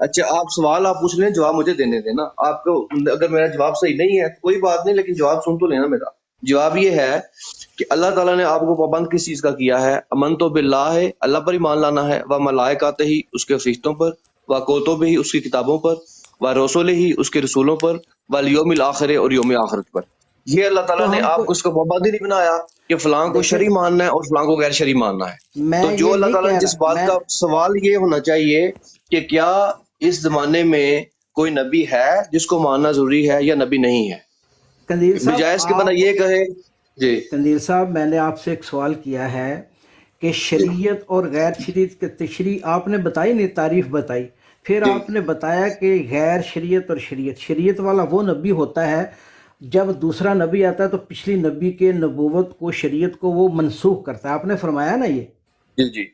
Speaker 9: اچھا آپ سوال آپ پوچھ لیں, جواب مجھے دینے دینا. آپ کو اگر میرا جواب صحیح نہیں ہے کوئی بات نہیں, لیکن جواب سن تو لینا. میرا جواب یہ ہے کہ اللہ تعالیٰ نے آپ کو پابند کس چیز کا کیا ہے؟ امن تو باللہ ہے, اللہ پر ایمان لانا ہے, و ملائکاتہ ہی اس کے فرشتوں پر, و کتب ہی اس کی کتابوں پر, و رسول ہی اس کے رسولوں پر, والیوم الآخر اور یوم آخرت پر. یہ اللہ تعالیٰ
Speaker 10: تو
Speaker 9: نے
Speaker 10: ہم
Speaker 9: آپ
Speaker 10: کو
Speaker 9: کو اس کا پابند ہی نہیں بنایا کہ فلاں کو
Speaker 10: دیکھیں
Speaker 9: شرعی ماننا ہے اور فلاں کو غیر شرعی ماننا ہے.
Speaker 10: میں
Speaker 9: تو جو
Speaker 10: یہ
Speaker 9: اللہ
Speaker 10: نہیں
Speaker 9: تعالیٰ نے
Speaker 10: کہہ
Speaker 9: جس
Speaker 10: رہا
Speaker 9: بات
Speaker 10: میں
Speaker 9: کا سوال یہ ہونا چاہیے کہ کیا اس زمانے میں کوئی نبی ہے جس کو ماننا ضروری ہے یا نبی نہیں ہے,
Speaker 10: قندیل صاحب
Speaker 9: بجائے اس کے بندہ
Speaker 10: آپ
Speaker 9: یہ کہے. جی
Speaker 10: قندیل صاحب میں نے آپ سے ایک سوال کیا ہے کہ
Speaker 9: جی
Speaker 10: شریعت اور غیر شریعت کے تشریح آپ نے بتائی نہیں, تعریف بتائی, پھر
Speaker 9: جی
Speaker 10: آپ نے بتایا کہ غیر شریعت اور شریعت, شریعت والا وہ نبی ہوتا ہے جب دوسرا نبی آتا ہے تو پچھلی نبی کے نبوت کو شریعت کو وہ منسوخ کرتا ہے, آپ نے فرمایا نا یہ.
Speaker 9: جی جی.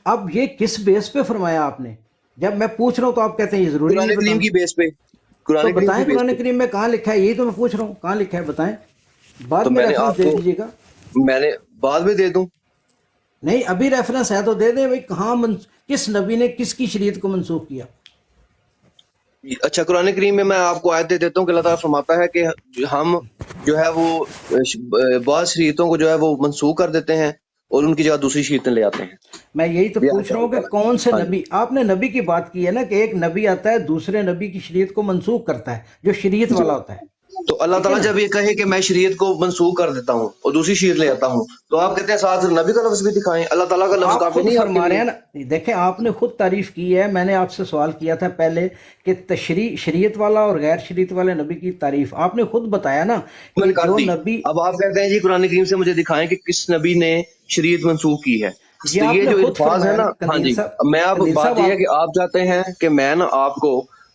Speaker 10: اب یہ کس بیس پہ فرمایا آپ نے؟ جب میں پوچھ رہا ہوں تو آپ کہتے ہیں یہ ضروری
Speaker 9: قرآن
Speaker 10: نہیں
Speaker 9: کریم
Speaker 10: بتانا.
Speaker 9: کی بیس پہ,
Speaker 10: تو
Speaker 9: قرآن کریم کی
Speaker 10: بتائیں
Speaker 9: بیس
Speaker 10: قرآن
Speaker 9: پہ.
Speaker 10: کریم میں کہاں لکھا ہے, یہی تو میں پوچھ رہا ہوں کہاں لکھا ہے, بتائیں. بعد
Speaker 9: تو
Speaker 10: میں
Speaker 9: میں نے
Speaker 10: ریفرنس
Speaker 9: آپ
Speaker 10: دے
Speaker 9: کو,
Speaker 10: دیجیے گا.
Speaker 9: میں نے بعد میں دے دوں.
Speaker 10: نہیں ابھی ریفرنس ہے تو دے دیں بھائی, کہاں کس نبی نے کس کی شریعت کو منسوخ کیا.
Speaker 9: اچھا قرآن کریم میں آپ کو آیت دے دیتا ہوں کہ اللہ تعالیٰ فرماتا ہے کہ ہم جو ہے وہ بعض شریعتوں کو جو ہے وہ منسوخ کر دیتے ہیں اور ان کی جگہ دوسری شریعتیں لے آتے ہیں.
Speaker 10: میں یہی تو
Speaker 9: یہ
Speaker 10: پوچھ رہا ہوں کہ
Speaker 9: اللہ
Speaker 10: کون سے
Speaker 9: تعالیٰ. ہاں جی.
Speaker 10: نبی, آپ نے نبی کی بات کی ہے نا کہ ایک نبی آتا ہے دوسرے نبی کی شریعت کو منسوخ کرتا ہے جو شریعت
Speaker 9: جی.
Speaker 10: والا ہوتا ہے,
Speaker 9: تو اللہ
Speaker 10: ٹھیک ہے
Speaker 9: تعالیٰ
Speaker 10: نا.
Speaker 9: جب یہ کہے کہ میں شریعت کو منسوخ کر دیتا ہوں اور دوسری شریعت لے آتا ہوں, تو آپ کہتے ہیں ساتھ نبی کا لفظ بھی دکھائیں. اللہ تعالیٰ کا
Speaker 10: تو
Speaker 9: لفظ
Speaker 10: آپ
Speaker 9: کافی
Speaker 10: خود
Speaker 9: نہیں آپ کے
Speaker 10: فرما رہے
Speaker 9: لیے؟
Speaker 10: ہیں نا, دیکھیں آپ نے خود تعریف کی ہے, میں نے آپ سے سوال کیا تھا پہلے کہ شریعت والا اور غیر شریعت والے نبی کی تعریف, آپ نے خود بتایا نا
Speaker 9: میں
Speaker 10: کہ
Speaker 9: نے کر
Speaker 10: جو
Speaker 9: دی.
Speaker 10: نبی.
Speaker 9: اب آپ کہتے ہیں جی قرآن کریم سے مجھے دکھائیں کہ کس نبی نے شریعت منسوخ کی ہے.
Speaker 10: یہ
Speaker 9: تو
Speaker 10: آپ
Speaker 9: یہ
Speaker 10: نے
Speaker 9: جو
Speaker 10: خود
Speaker 9: الفاظ ہے
Speaker 10: فرمایا
Speaker 9: نا,
Speaker 10: نا
Speaker 9: ہاں
Speaker 10: قندیل
Speaker 9: جی,
Speaker 10: صاحب.
Speaker 9: میں اب
Speaker 10: قندیل
Speaker 9: بات
Speaker 10: صاحب
Speaker 9: یہ ہے
Speaker 10: آپ
Speaker 9: کہ آپ چاہتے ہیں کہ میں نا آپ کو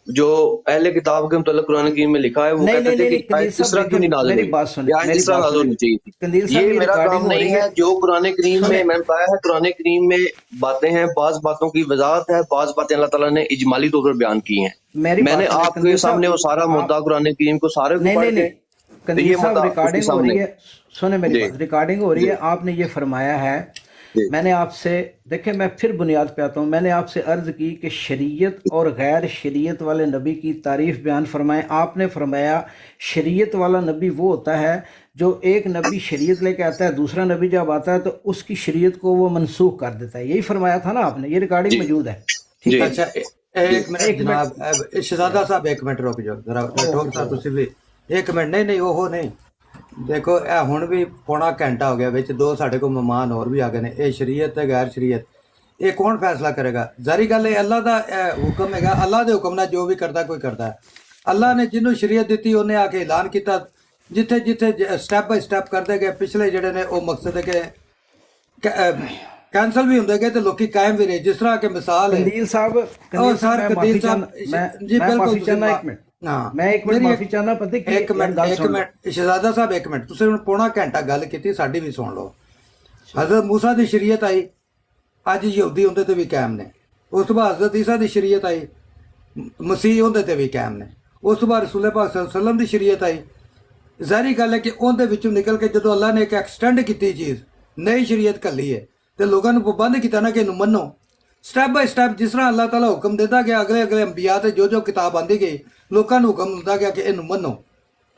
Speaker 9: جو اہل کتاب کے متعلق قرآن کریم میں لکھا ہے وہ
Speaker 10: نہیں
Speaker 9: کہتے
Speaker 10: نہیں
Speaker 9: تھے
Speaker 10: نہیں
Speaker 9: کہ
Speaker 10: نہیں قندیل
Speaker 9: آیت اس
Speaker 10: صاحب
Speaker 9: طرح کیوں
Speaker 10: دیکھیں
Speaker 9: نہیں نازل
Speaker 10: میری
Speaker 9: ہوئی,
Speaker 10: بات سنیں,
Speaker 9: یا آیت
Speaker 10: میری
Speaker 9: اس طرح
Speaker 10: بات
Speaker 9: نازل
Speaker 10: سنیں
Speaker 9: ہونی چاہیے تھی.
Speaker 10: قندیل صاحب,
Speaker 9: یہ
Speaker 10: یہ
Speaker 9: میرا
Speaker 10: ریکارڈنگ
Speaker 9: کام
Speaker 10: ہو
Speaker 9: نہیں
Speaker 10: رہی
Speaker 9: ہے.
Speaker 10: ہے,
Speaker 9: جو قرآن کریم
Speaker 10: سنیں.
Speaker 9: میں نے بتایا ہے, قرآن کریم میں باتیں ہیں, بعض باتوں کی وضاحت ہے, بعض باتیں اللہ تعالیٰ نے اجمالی طور پر بیان کی ہیں.
Speaker 10: میری
Speaker 9: میں
Speaker 10: بات
Speaker 9: نے
Speaker 10: سنیں
Speaker 9: آپ کے
Speaker 10: قندیل صاحب,
Speaker 9: سامنے وہ سارا
Speaker 10: آپ
Speaker 9: مدعا قرآن کریم کو سارے کو
Speaker 10: نہیں
Speaker 9: پڑھ
Speaker 10: نہیں
Speaker 9: کے,
Speaker 10: نہیں
Speaker 9: تو
Speaker 10: قندیل
Speaker 9: یہ
Speaker 10: صاحب
Speaker 9: مدعا اس کے
Speaker 10: ریکارڈنگ ہو
Speaker 9: سامنے.
Speaker 10: رہی ہے, سنیں میری
Speaker 9: جی
Speaker 10: بات, ریکارڈنگ ہو رہی
Speaker 9: جی
Speaker 10: ہے. آپ نے یہ فرمایا ہے,
Speaker 9: جی
Speaker 10: میں نے آپ سے, دیکھیں میں پھر بنیاد پہ آتا ہوں, میں نے آپ سے عرض کی کہ شریعت اور غیر شریعت والے نبی کی تعریف بیان فرمائیں. آپ نے فرمایا شریعت والا نبی وہ ہوتا ہے جو ایک نبی شریعت لے کے آتا ہے, دوسرا نبی جب آتا ہے تو اس کی شریعت کو وہ منسوخ کر دیتا ہے. یہی فرمایا تھا نا آپ نے, یہ ریکارڈنگ
Speaker 9: جی
Speaker 10: موجود ہے, ٹھیک
Speaker 9: جی
Speaker 10: ہے.
Speaker 11: اچھا
Speaker 9: جی.
Speaker 11: ایک منٹ
Speaker 10: ایک
Speaker 11: جناب,
Speaker 10: منٹ,
Speaker 11: شہزادہ صاحب ایک منٹ رک جاؤ ذرا, ڈاکٹر صاحب تسی بھی ایک منٹ. نہیں نہیں وہ نہیں, دیکھو اے ہن بھی پونا گھنٹہ ہو گیا, وچ دو ساڈے کو مہمان اور بھی آ گئے نے. اے شریعت تے غیر شریعت, یہ کون فیصلہ کرے گا؟ ظاہری گل ہے اللہ دا حکم ہے گا, اللہ دے حکم نال جو بھی کردا کوئی کردا ہے. اللہ نے جنوں شریعت دیتی انہیں آ کے اعلان کیتا, جتھے جتھے سٹیپ بائی سٹیپ کردے گئے پچھلے جڑے نے وہ مقصد ہے کہ کینسل بھی ہوندے گئے تو لوکی قائم بھی رہے. جس طرح کہ مثال ہے
Speaker 10: قندیل صاحب,
Speaker 11: اور
Speaker 10: قندیل صاحب
Speaker 11: سر
Speaker 10: میں
Speaker 11: قدیر
Speaker 10: معافی
Speaker 11: صاحب,
Speaker 10: چاہنا,
Speaker 11: جی
Speaker 10: میں
Speaker 11: بالکل
Speaker 10: معافی
Speaker 11: تسی
Speaker 10: چاہنا, ایک منٹ,
Speaker 11: ہاں
Speaker 10: میں ایک منٹ
Speaker 11: میری
Speaker 10: معافی چاہنا, پتہ کی
Speaker 11: ایک
Speaker 10: یار گل سن لو.
Speaker 11: منٹ شہزادہ صاحب ایک منٹ, تسی ہن پونا گھنٹہ گل کیتی, ساڈی بھی سن لو. حضرت موسیٰ دی شریعت آئی, اج یہودی اندے تے بھی قائم نے. اس تو بعد حضرت عیسیٰ دی شریعت آئی, مسیح اندے تے بھی قائم نے. اس تو بعد رسول پاک صلی اللہ علیہ وسلم دی شریعت آئی. ظاہری گل ہے کہ اندے وچوں نکل کے جدو اللہ نے ایک ایکسٹینڈ کیتی چیز, نئی شریعت کھلی ہے, تے لوگاں نوں پابند کیتا نا کہ انہوں منو. سٹیپ بائی سٹیپ جس طرح اللہ تعالیٰ حکم دیتا گیا, اگلے اگلے انبیاء تے جو جو کتاب آندی گئی, لوکاں نوں حکم دیتا گیا کہ انہوں منو,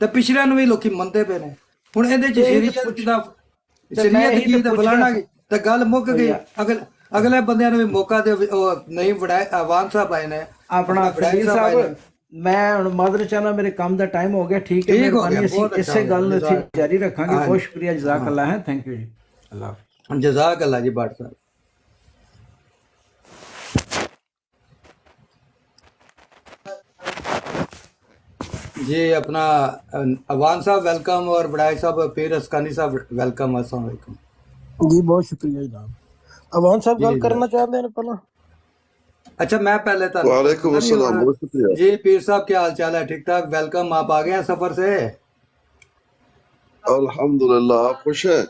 Speaker 11: تے پچھلیاں نوں بھی لوکی منتے پے نے. ہن ایدے وچ شریعت دا شریعت
Speaker 10: یہی
Speaker 11: کی
Speaker 10: تو
Speaker 11: تے
Speaker 10: پوچھ
Speaker 11: فلانا
Speaker 10: رہا
Speaker 11: کی تے گل مک
Speaker 10: تھا
Speaker 11: گئی.
Speaker 10: یار,
Speaker 11: اگلے بندیاں نوں بھی موقع دے, نہیں بڑھائے. عوام صاحب آئے نے,
Speaker 10: اپنا
Speaker 11: بڑھائی
Speaker 10: قندیل
Speaker 11: صاحب آئے
Speaker 10: صاحب,
Speaker 11: نے.
Speaker 10: میں ہن معذرت چاہنا, میرے کام دا ٹائم ہو گیا, ٹھیک ہے,
Speaker 11: ٹھیک ہو گیا,
Speaker 10: مہربانی اسی
Speaker 11: بہت اچھا
Speaker 10: اسے
Speaker 11: ہو گیا.
Speaker 10: گل نوں اتھے جاری رکھاں گے.
Speaker 11: ہاں
Speaker 10: بہت شکریہ, جزاک
Speaker 11: ہاں,
Speaker 10: اللہ ہے, تھینک یو جی, اللہ حافظ.
Speaker 11: جزاک اللہ جی بٹ صاحب. جی اپنا عوان صاحب ویلکم, اور بڑائی صاحب, پیر اسکانی صاحب ویلکم. السلام علیکم.
Speaker 4: جی بہت شکریہ جناب. عوان صاحب
Speaker 11: جی
Speaker 4: گل کرنا چاہتے ہیں پہلا.
Speaker 11: اچھا میں پہلے
Speaker 2: وعلیکم السلام, بہت شکریہ.
Speaker 11: جی پیر صاحب کیا حال چال ہے؟ ٹھیک ٹھاک, ویلکم. آپ آ گئے ہیں سفر سے؟
Speaker 2: الحمدللہ, آپ خوش ہیں؟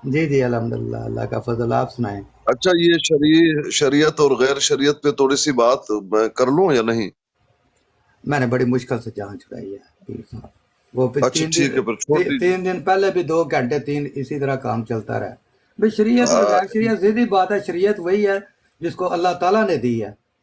Speaker 11: جی جی الحمدللہ, اللہ کا فضل. آپ سنائیں.
Speaker 2: اچھا, یہ شریعت اور غیر شریعت پہ تھوڑی سی بات میں کر لوں یا نہیں؟
Speaker 11: میں نے بڑی مشکل سے جان چھڑائی ہے پیر صاحب. وہ
Speaker 2: اچھا ٹھیک ہے, پھر چھوڑ دیجیے.
Speaker 11: 3 دن پہلے بھی 2 گھنٹے 3 اسی طرح کام چلتا رہا. بھائی شریعت اور غیر شریعت سیدھی بات ہے. شریعت وہی ہے جس کو اللہ تعالیٰ نے دی ہے,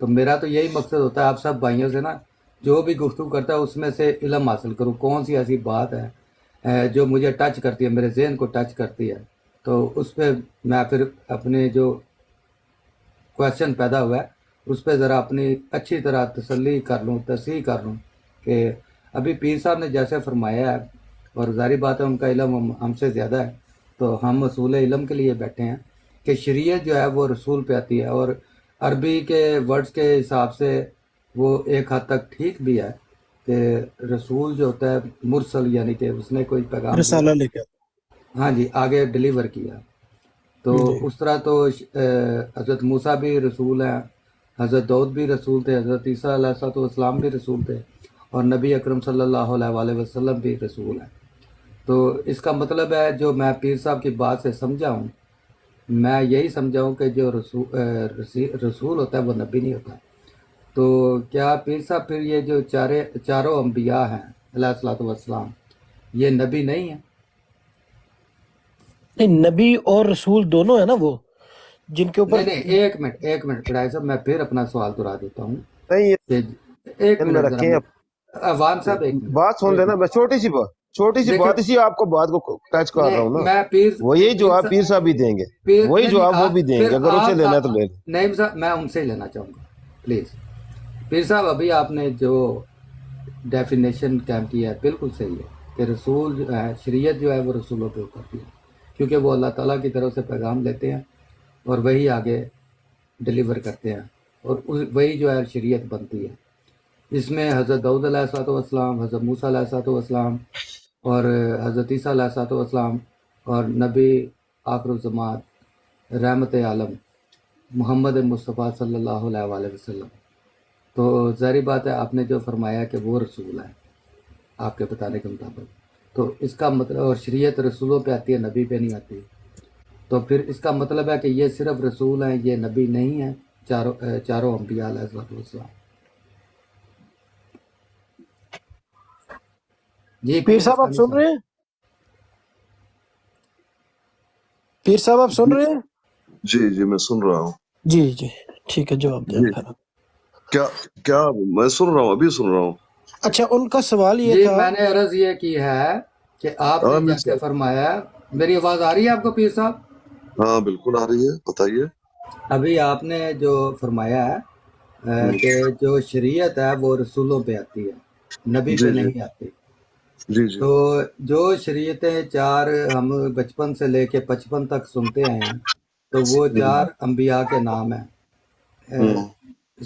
Speaker 11: تو میرا تو یہی مقصد ہوتا ہے آپ سب بھائیوں سے نا جو بھی گفتگو کرتا ہے اس میں سے علم حاصل کروں، کون سی ایسی بات ہے جو مجھے ٹچ کرتی ہے، میرے ذہن کو ٹچ کرتی ہے، تو اس پہ میں پھر اپنے جو کویشچن پیدا ہوا ہے اس پہ ذرا اپنی اچھی طرح تسلی کر لوں، تصحیح کر لوں کہ ابھی پیر صاحب نے جیسے فرمایا ہے، اور ظاہری بات ہے ان کا علم ہم سے زیادہ ہے، تو ہم اصول علم کے لیے بیٹھے ہیں کہ شریعت جو ہے وہ رسول پہ آتی ہے، اور عربی کے ورڈز کے حساب سے وہ ایک حد تک ٹھیک بھی ہے کہ رسول جو ہوتا ہے مرسل، یعنی کہ اس نے کوئی پیغام دیا،
Speaker 4: رسالہ لے کے
Speaker 11: ہاں جی، آگے ڈلیور کیا، تو
Speaker 4: جی
Speaker 11: اس طرح تو حضرت موسیٰ بھی رسول ہیں، حضرت داؤد بھی رسول تھے، حضرت عیسیٰ علیہ السلام بھی رسول تھے، اور نبی اکرم صلی اللہ علیہ وآلہ وسلم بھی رسول ہیں۔ تو اس کا مطلب ہے جو میں پیر صاحب کی بات سے سمجھا ہوں، میں یہی سمجھا ہوں کہ جو رسول ہوتا ہے وہ نبی نہیں ہوتا۔ تو کیا پیر صاحب پھر یہ جو چاروں انبیاء ہیں علیہ الصلوۃ والسلام، یہ نبی نہیں ہیں؟
Speaker 4: نہیں، نبی اور رسول دونوں ہیں نا وہ، جن کے اوپر
Speaker 11: نہیں ایک منٹ کڑائی صاحب، میں پھر اپنا سوال دہرا دیتا ہوں
Speaker 2: نہیں
Speaker 11: کہ ایک
Speaker 2: ذہن میں
Speaker 11: منٹ ذرا
Speaker 2: رکھیں،
Speaker 11: عوام صاحب ایک منٹ
Speaker 2: بات سن
Speaker 11: ایک
Speaker 2: لینا،
Speaker 11: منٹ
Speaker 2: بس چھوٹی سی
Speaker 11: دیکھیں،
Speaker 2: بات، اسی آپ کو بات کو ٹچ کر رہا ہوں نا،
Speaker 11: میں
Speaker 2: وہی
Speaker 11: پیر
Speaker 2: جواب پیر صاحب بھی دیں گے، وہی
Speaker 11: نہیں
Speaker 2: جواب وہ بھی دیں
Speaker 11: پھر
Speaker 2: گے، اگر اسے لینا ہے تو لے لیں۔
Speaker 11: نہیں صاحب، میں ان سے ہی لینا چاہوں گا پلیز۔ پیر صاحب ابھی آپ نے جو ڈیفینیشن قائم کی ہے بالکل صحیح ہے کہ رسول جو ہے، شریعت جو ہے وہ رسولوں پہ اترتی ہے، کیونکہ وہ اللہ تعالیٰ کی طرف سے پیغام لیتے ہیں اور وہی آگے ڈلیور کرتے ہیں، اور وہی جو ہے شریعت بنتی ہے۔ اس میں حضرت داؤد علیہ الصلوۃ والسلام، حضرت موسیٰ علیہ الصلوۃ والسلام، اور حضرت عیسیٰ علیہ الصلوۃ والسلام، اور نبی آخر الزمان رحمت عالم محمد مصطفیٰ صلی اللہ علیہ وآلہ وسلم، تو ظاہری بات ہے آپ نے جو فرمایا کہ وہ رسول ہے آپ کے بتانے کے مطابق، تو اس کا مطلب، اور شریعت رسولوں پہ آتی ہے، نبی پہ نہیں آتی، تو پھر اس کا مطلب ہے کہ یہ صرف رسول ہیں، یہ نبی نہیں ہیں، چاروں انبیاء علیہ السلام۔ جی
Speaker 4: پیر صاحب آپ
Speaker 11: پاکستانی
Speaker 4: سن
Speaker 11: صاحب،
Speaker 4: رہے ہیں؟ پیر صاحب آپ سن
Speaker 12: جی
Speaker 4: رہے ہیں؟
Speaker 12: جی میں سن رہا ہوں۔
Speaker 4: جی جی ٹھیک ہے، جواب دیں
Speaker 12: جی
Speaker 4: پھر۔
Speaker 12: کیا کیا میں سن رہا ہوں، ابھی سن رہا ہوں۔
Speaker 4: اچھا، ان کا سوال یہ
Speaker 11: جی
Speaker 4: تھا،
Speaker 11: میں نے عرض یہ کی ہے کہ آپ نے
Speaker 12: عامر
Speaker 11: جیسے
Speaker 12: صاحب،
Speaker 11: فرمایا، میری آواز آ رہی ہے آپ کو پیر صاحب؟
Speaker 12: ہاں بالکل آ رہی ہے، بتائیے۔
Speaker 11: ابھی آپ نے جو فرمایا ہے
Speaker 12: ہم،
Speaker 11: کہ جو شریعت ہے وہ رسولوں پہ آتی ہے، نبی پہ
Speaker 12: جی جی
Speaker 11: نہیں آتی،
Speaker 12: جی جی
Speaker 11: تو جو شریعتیں چار ہم بچپن سے لے کے 55 تک سنتے آئے ہیں، تو وہ چار انبیاء کے نام ہیں۔
Speaker 12: ہم،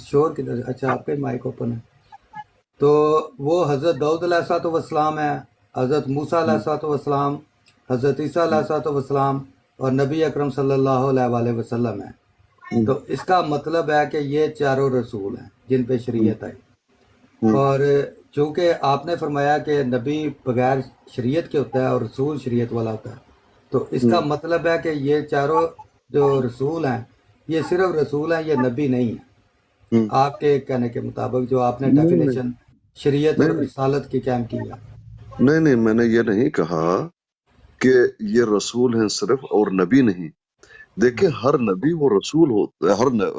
Speaker 11: شور کدھر؟ اچھا آپ کا ہی مائک اوپن ہے۔ تو وہ حضرت داؤد علیہ الصلوۃ والسلام ہے، حضرت موسیٰ علیہ الصلوۃ والسلام، حضرت عیسیٰ علیہ الصلوۃ والسلام، اور نبی اکرم صلی اللہ علیہ وآلہ وسلم ہے۔
Speaker 12: ہم،
Speaker 11: تو اس کا مطلب ہے کہ یہ چاروں رسول ہیں جن پہ شریعت آئی،
Speaker 12: ہم،
Speaker 11: اور چونکہ آپ نے فرمایا کہ نبی بغیر شریعت کے ہوتا ہے اور رسول شریعت والا ہوتا ہے، تو اس کا
Speaker 12: ہم،
Speaker 11: مطلب ہے کہ یہ چاروں جو رسول ہیں یہ صرف رسول ہیں، یہ نبی نہیں ہیں،
Speaker 12: ہم۔
Speaker 11: آپ کے کہنے کے مطابق جو آپ نے
Speaker 12: نہیں نہیں
Speaker 11: ڈیفینیشن شریعت اور
Speaker 12: نہیں
Speaker 11: رسالت کی قائم کی ہے۔
Speaker 12: نہیں، میں نے یہ نہیں کہا کہ یہ رسول ہیں صرف اور نبی نہیں۔ دیکھیں ہر نبی وہ رسول ہوتا ہے،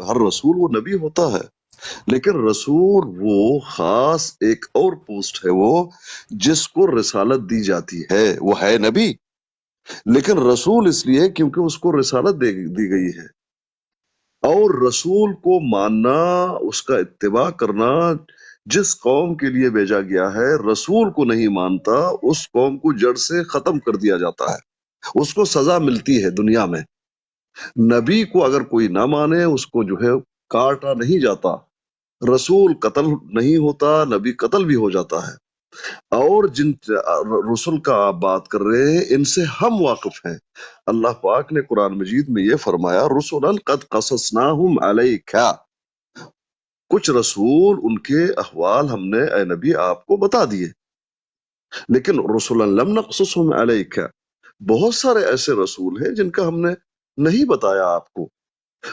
Speaker 12: ہر رسول وہ نبی ہوتا ہے، لیکن رسول وہ خاص ایک اور پوسٹ ہے، وہ جس کو رسالت دی جاتی ہے، وہ ہے نبی، لیکن رسول اس لیے کیونکہ اس کو رسالت دی گئی ہے، اور رسول کو ماننا، اس کا اتباع کرنا، جس قوم کے لیے بھیجا گیا ہے، رسول کو نہیں مانتا اس قوم کو جڑ سے ختم کر دیا جاتا ہے، اس کو سزا ملتی ہے دنیا میں۔ نبی کو اگر کوئی نہ مانے اس کو جو ہے کاٹا نہیں جاتا، رسول قتل نہیں ہوتا، نبی قتل بھی ہو جاتا ہے۔ اور جن رسل کا آپ بات کر رہے ہیں ان سے ہم واقف ہیں۔ اللہ پاک نے قرآن مجید میں یہ فرمایا، رسلا قد قصصناہم علیک، کچھ رسول ان کے احوال ہم نے اے نبی آپ کو بتا دیے، لیکن رسلا لم نقصصہم علیک، بہت سارے ایسے رسول ہیں جن کا ہم نے نہیں بتایا آپ کو۔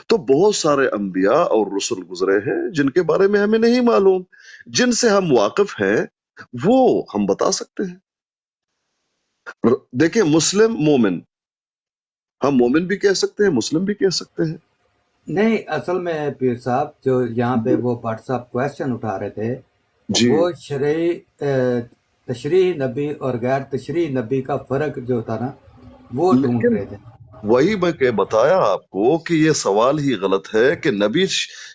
Speaker 12: تو بہت سارے انبیاء اور رسل گزرے ہیں جن کے بارے میں ہمیں نہیں معلوم، جن سے ہم واقف ہیں وہ ہم بتا سکتے ہیں۔ دیکھیں مسلم مومن، ہم مومن بھی کہہ سکتے ہیں، مسلم بھی کہہ سکتے ہیں،
Speaker 11: نہیں، اصل میں پیر صاحب جو یہاں پہ وہ بٹ صاحب کویشچن اٹھا رہے تھے
Speaker 12: جی
Speaker 11: وہ تشریح نبی اور غیر تشریح نبی کا فرق جو تھا نا وہ ڈھونڈ
Speaker 12: لیکن
Speaker 11: رہے تھے.
Speaker 12: وہی میں بتایا آپ کو کہ یہ سوال ہی غلط ہے کہ نبی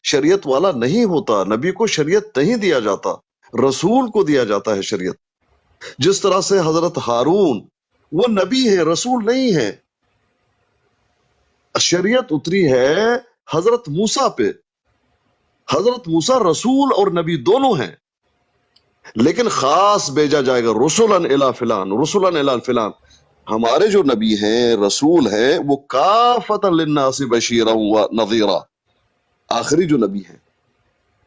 Speaker 12: شریعت والا نہیں ہوتا، نبی کو شریعت نہیں دیا جاتا، رسول کو دیا جاتا ہے شریعت. جس طرح سے حضرت ہارون وہ نبی ہے، رسول نہیں ہے. شریعت اتری ہے حضرت موسیٰ پہ، حضرت موسیٰ رسول اور نبی دونوں ہیں، لیکن خاص بھیجا جائے گا رسولن الی فلان، رسولن الی فلان. ہمارے جو نبی ہیں، رسول ہیں، وہ کافتا للناس بشیرا و نذیرا. آخری جو نبی ہیں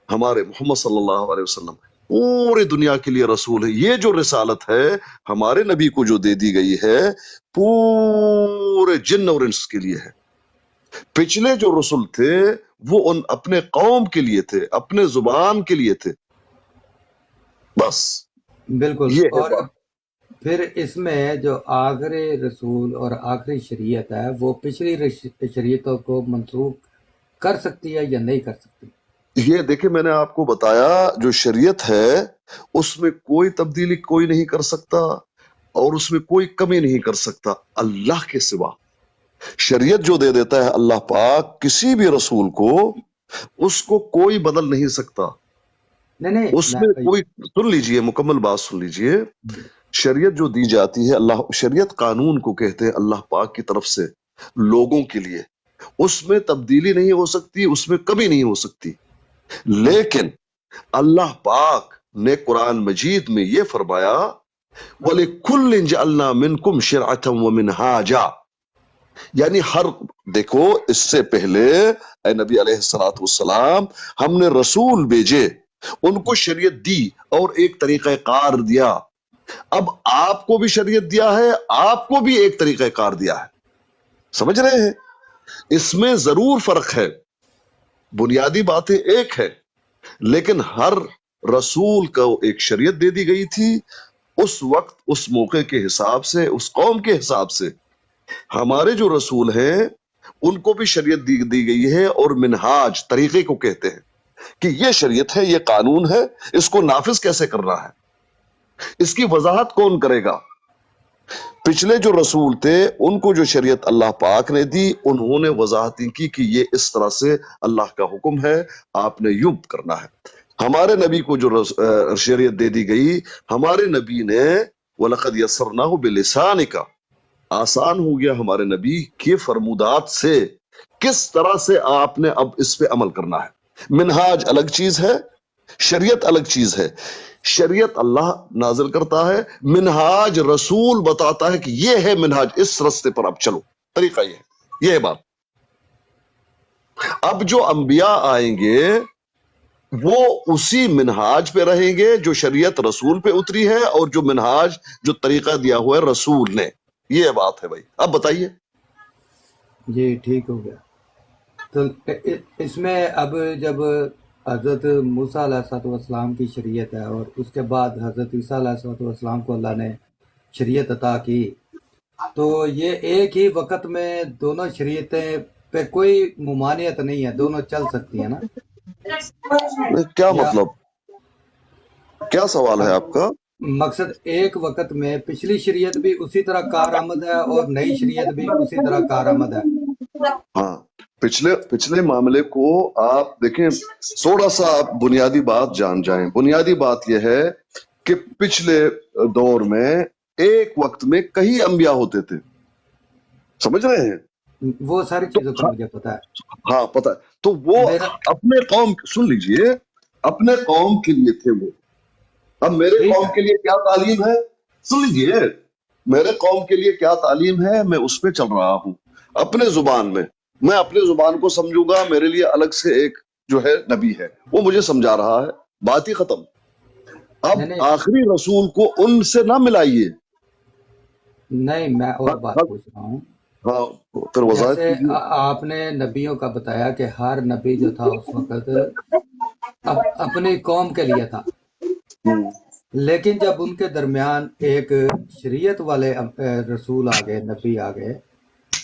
Speaker 12: ہمارے محمد صلی اللہ علیہ وسلم پوری دنیا کے لیے رسول ہے. یہ جو رسالت ہے ہمارے نبی کو جو دے دی گئی ہے پورے جن اور انس کے لیے ہے. پچھلے جو رسول تھے وہ ان اپنے قوم کے لیے تھے، اپنے زبان کے لیے تھے. بس
Speaker 11: بالکل.
Speaker 12: یہ ہے
Speaker 11: اور
Speaker 12: بات.
Speaker 11: پھر اس میں جو آخری رسول اور آخری شریعت ہے وہ پچھلی شریعتوں کو منسوخ کر سکتی ہے یا نہیں کر سکتی؟
Speaker 12: یہ دیکھیں میں نے آپ کو بتایا جو شریعت ہے اس میں کوئی تبدیلی کوئی نہیں کر سکتا اور اس میں کوئی کمی نہیں کر سکتا اللہ کے سوا. شریعت جو دے دیتا ہے اللہ پاک کسی بھی رسول کو، اس کو کوئی بدل نہیں سکتا.
Speaker 11: نہیں
Speaker 12: اس میں کوئی، سن لیجئے مکمل بات سن لیجئے. شریعت جو دی جاتی ہے، اللہ شریعت قانون کو کہتے ہیں اللہ پاک کی طرف سے لوگوں کے لیے، اس میں تبدیلی نہیں ہو سکتی، اس میں کمی نہیں ہو سکتی. لیکن اللہ پاک نے قرآن مجید میں یہ فرمایا وَلِكُلٍّ جَعَلْنَا مِنْكُمْ شِرْعَةً وَمِنْهَاجًا. یعنی ہر، دیکھو اس سے پہلے اے نبی علیہ السلام ہم نے رسول بھیجے، ان کو شریعت دی اور ایک طریقہ کار دیا. اب آپ کو بھی شریعت دیا ہے، آپ کو بھی ایک طریقہ کار دیا ہے. سمجھ رہے ہیں؟ اس میں ضرور فرق ہے، بنیادی باتیں ایک ہے، لیکن ہر رسول کو ایک شریعت دے دی گئی تھی اس وقت، اس موقع کے حساب سے، اس قوم کے حساب سے. ہمارے جو رسول ہیں ان کو بھی شریعت دی گئی ہے، اور منہاج طریقے کو کہتے ہیں کہ یہ شریعت ہے، یہ قانون ہے، اس کو نافذ کیسے کرنا ہے، اس کی وضاحت کون کرے گا. پچھلے جو رسول تھے ان کو جو شریعت اللہ پاک نے دی انہوں نے وضاحتیں کی کہ یہ اس طرح سے اللہ کا حکم ہے، آپ نے یوں کرنا ہے. ہمارے نبی کو جو شریعت دے دی گئی، ہمارے نبی نے وَلَقَدْ يَسَّرْنَاهُ بِلِسَانِكَ، آسان ہو گیا ہمارے نبی کے فرمودات سے کس طرح سے آپ نے اب اس پہ عمل کرنا ہے. منہاج الگ چیز ہے، شریعت الگ چیز ہے. شریعت اللہ نازل کرتا ہے، منہاج رسول بتاتا ہے کہ یہ ہے منہاج، اس رستے پر اب چلو، طریقہ یہ ہے. یہ ہے بات. اب جو انبیاء آئیں گے وہ اسی منہاج پہ رہیں گے جو شریعت رسول پہ اتری ہے اور جو منہاج، جو طریقہ دیا ہوا ہے رسول نے. یہ بات ہے بھائی. اب بتائیے.
Speaker 11: جی ٹھیک ہو گیا. تو اس میں اب جب حضرت موسیٰ علیہ السلام کی شریعت ہے اور اس کے بعد حضرت عیسیٰ علیہ السلام کو اللہ نے شریعت عطا کی، تو یہ ایک ہی وقت میں دونوں شریعتیں پہ کوئی ممانعت نہیں ہے، دونوں چل سکتی ہیں نا؟
Speaker 12: کیا مطلب، کیا سوال ہے آپ کا؟
Speaker 11: مقصد ایک وقت میں پچھلی شریعت بھی اسی طرح کارآمد ہے اور نئی شریعت بھی اسی طرح کارآمد ہے.
Speaker 12: ہاں، پچھلے معاملے کو آپ دیکھیں، تھوڑا سا آپ بنیادی بات جان جائیں. بنیادی بات یہ ہے کہ پچھلے دور میں ایک وقت میں کئی انبیاء ہوتے تھے. سمجھ رہے ہیں؟
Speaker 11: وہ ساری چیزوں کا مجھے پتا ہے.
Speaker 12: ہاں پتا ہے. تو وہ اپنے قوم، سن لیجئے، اپنے قوم کے لیے تھے وہ. اب میرے قوم کے لیے کیا تعلیم ہے، سن لیجئے، میرے قوم کے لیے کیا تعلیم ہے، میں اس پہ چل رہا ہوں اپنے زبان میں. میں اپنے زبان کو سمجھوں گا، میرے لیے الگ سے ایک جو ہے نبی ہے، وہ مجھے سمجھا رہا ہے، بات ہی ختم. اب آخری رسول کو ان سے نہ ملائیے.
Speaker 11: نہیں، میں اور بات پوچھ رہا ہوں.
Speaker 12: ہاں پھر وضاحت
Speaker 11: جیسے آپ نے نبیوں کا بتایا کہ ہر نبی جو تھا اس وقت اپنی قوم کے لیے تھا، لیکن جب ان کے درمیان ایک شریعت والے رسول آ گئے، نبی آ گئے،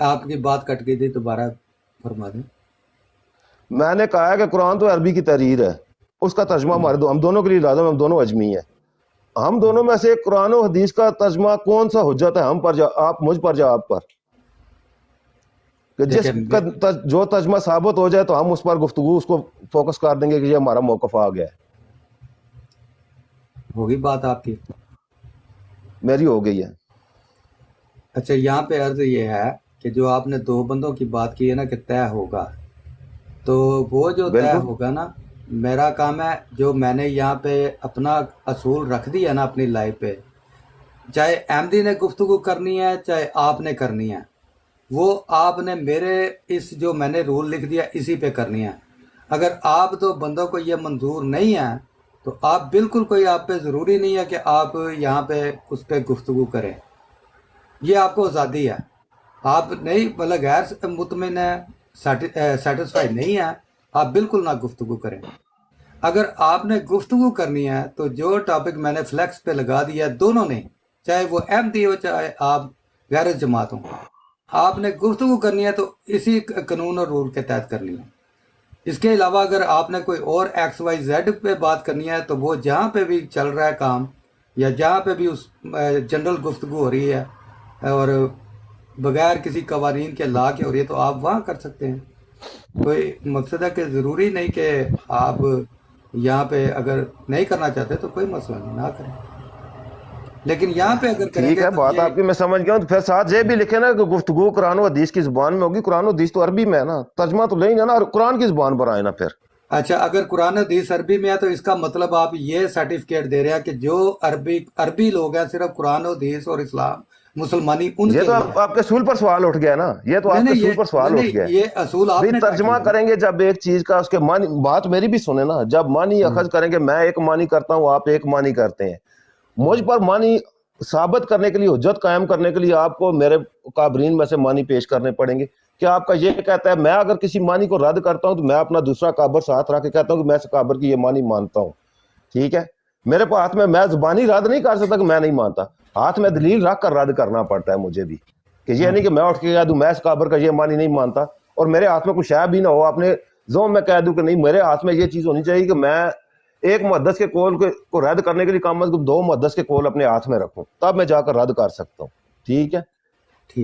Speaker 11: آپ کی بات کٹ گئی تھی، دوبارہ فرما دیں۔
Speaker 13: میں نے کہا ہے کہ قرآن تو عربی کی تحریر ہے، اس کا ترجمہ ہم دونوں کے لیے لازم ہے، ہم دونوں اجمی ہیں۔ ہم دونوں میں سے قرآن و حدیث کا ترجمہ کون سا حجت ہے، ہم پر آپ مجھ پر آپ پر، کہ جس کا جو ترجمہ ثابت ہو جائے تو ہم اس پر گفتگو اس کو فوکس کر دیں گے کہ یہ ہمارا موقف آ گیا ہے۔
Speaker 11: ہوگی بات آپ کی؟
Speaker 13: میری ہو گئی ہے۔
Speaker 11: اچھا، یہاں پہ عرض یہ ہے کہ جو آپ نے دو بندوں کی بات کی ہے نا کہ طے ہوگا، تو وہ جو طے ہوگا نا، میرا کام ہے جو میں نے یہاں پہ اپنا اصول رکھ دیا نا اپنی لائف پہ، چاہے احمدی نے گفتگو کرنی ہے چاہے آپ نے کرنی ہے، وہ آپ نے میرے اس جو میں نے رول لکھ دیا اسی پہ کرنی ہے۔ اگر آپ دو بندوں کو یہ منظور نہیں ہے تو آپ بالکل کوئی آپ پہ ضروری نہیں ہے کہ آپ یہاں پہ اس پہ گفتگو کریں، یہ آپ کو آزادی ہے۔ آپ نہیں مطلب غیر مطمئن ہے، سیٹسفائی نہیں ہے، آپ بالکل نہ گفتگو کریں۔ اگر آپ نے گفتگو کرنی ہے تو جو ٹاپک میں نے فلیکس پہ لگا دیا ہے دونوں نے، چاہے وہ احمدی ہو چاہے آپ غیر جماعت ہوں، آپ نے گفتگو کرنی ہے تو اسی قانون اور رول کے تحت کرنی ہے۔ اس کے علاوہ اگر آپ نے کوئی اور ایکس وائی زیڈ پہ بات کرنی ہے تو وہ جہاں پہ بھی چل رہا ہے کام یا جہاں پہ بھی اس جنرل گفتگو ہو رہی ہے اور بغیر کسی قوانین کے لا کے ہو رہی ہے تو آپ وہاں کر سکتے ہیں۔ کوئی مقصد ہے کہ ضروری نہیں کہ آپ یہاں پہ اگر نہیں کرنا چاہتے تو کوئی مسئلہ نہیں، نہ کریں، لیکن یہاں پہ اگر کریں
Speaker 13: ٹھیک
Speaker 11: گے
Speaker 13: ہے،
Speaker 11: تو
Speaker 13: بات آپ کی میں سمجھ گیا ہوں۔ تو پھر ساتھ یہ بھی لکھے نا کہ گفتگو قرآن و حدیث کی زبان میں ہوگی، قرآن و حدیث تو عربی میں ہے نا، ترجمہ تو لیں گے نا، اور قرآن کی زبان پر آئے نا پھر۔
Speaker 11: اچھا، اگر قرآن حدیث عربی میں ہے تو اس کا مطلب آپ یہ سرٹیفکیٹ دے رہے ہیں کہ جو عربی لوگ ہیں صرف قرآن حدیث اور اسلام مسلمانی ان
Speaker 13: یہ
Speaker 11: کے
Speaker 13: تو
Speaker 11: لیے
Speaker 13: آپ کے اصول پر سوال اٹھ گیا نا، یہ تو آپ کے اصول پر سوال اٹھ گیا ہے۔
Speaker 11: یہ اصول آپ نے
Speaker 13: ترجمہ کریں گے جب ایک چیز کا، اس کے معنی، بات میری بھی سنیں نا، جب معنی اخذ کریں گے، میں ایک معنی کرتا ہوں آپ ایک معنی کرتے ہیں، مجھ پر معنی ثابت کرنے کے لیے، حجت قائم کرنے کے لیے آپ کو میرے کابرین میں سے معنی پیش کرنے پڑیں گے۔ کیا آپ کا یہ کہتا ہے میں اگر کسی معنی کو رد کرتا ہوں تو میں اپنا دوسرا کابر ساتھ رکھ کے کہتا ہوں کہ میں اس کابر کی یہ معنی مانتا ہوں، ٹھیک ہے؟ میرے پاس ہاتھ میں زبانی رد نہیں کر سکتا کہ میں نہیں مانتا، ہاتھ میں دلیل رکھ کر رد کرنا پڑتا ہے مجھے بھی، کہ یہ نہیں کہ میں اٹھ کے کہہ دوں میں اس کابر کا یہ معنی نہیں مانتا اور میرے ہاتھ میں کچھ شے بھی نہ ہو، اپنے ذوم میں کہہ دوں کہ نہیں، میرے ہاتھ میں یہ چیز ہونی چاہیے کہ میں ایک محدث کے قول کو رد کرنے کے لیے کم از کم 2 محدث کے قول اپنے ہاتھ میں رکھوں، تب میں جا کر رد کر سکتا ہوں، ٹھیک ہے؟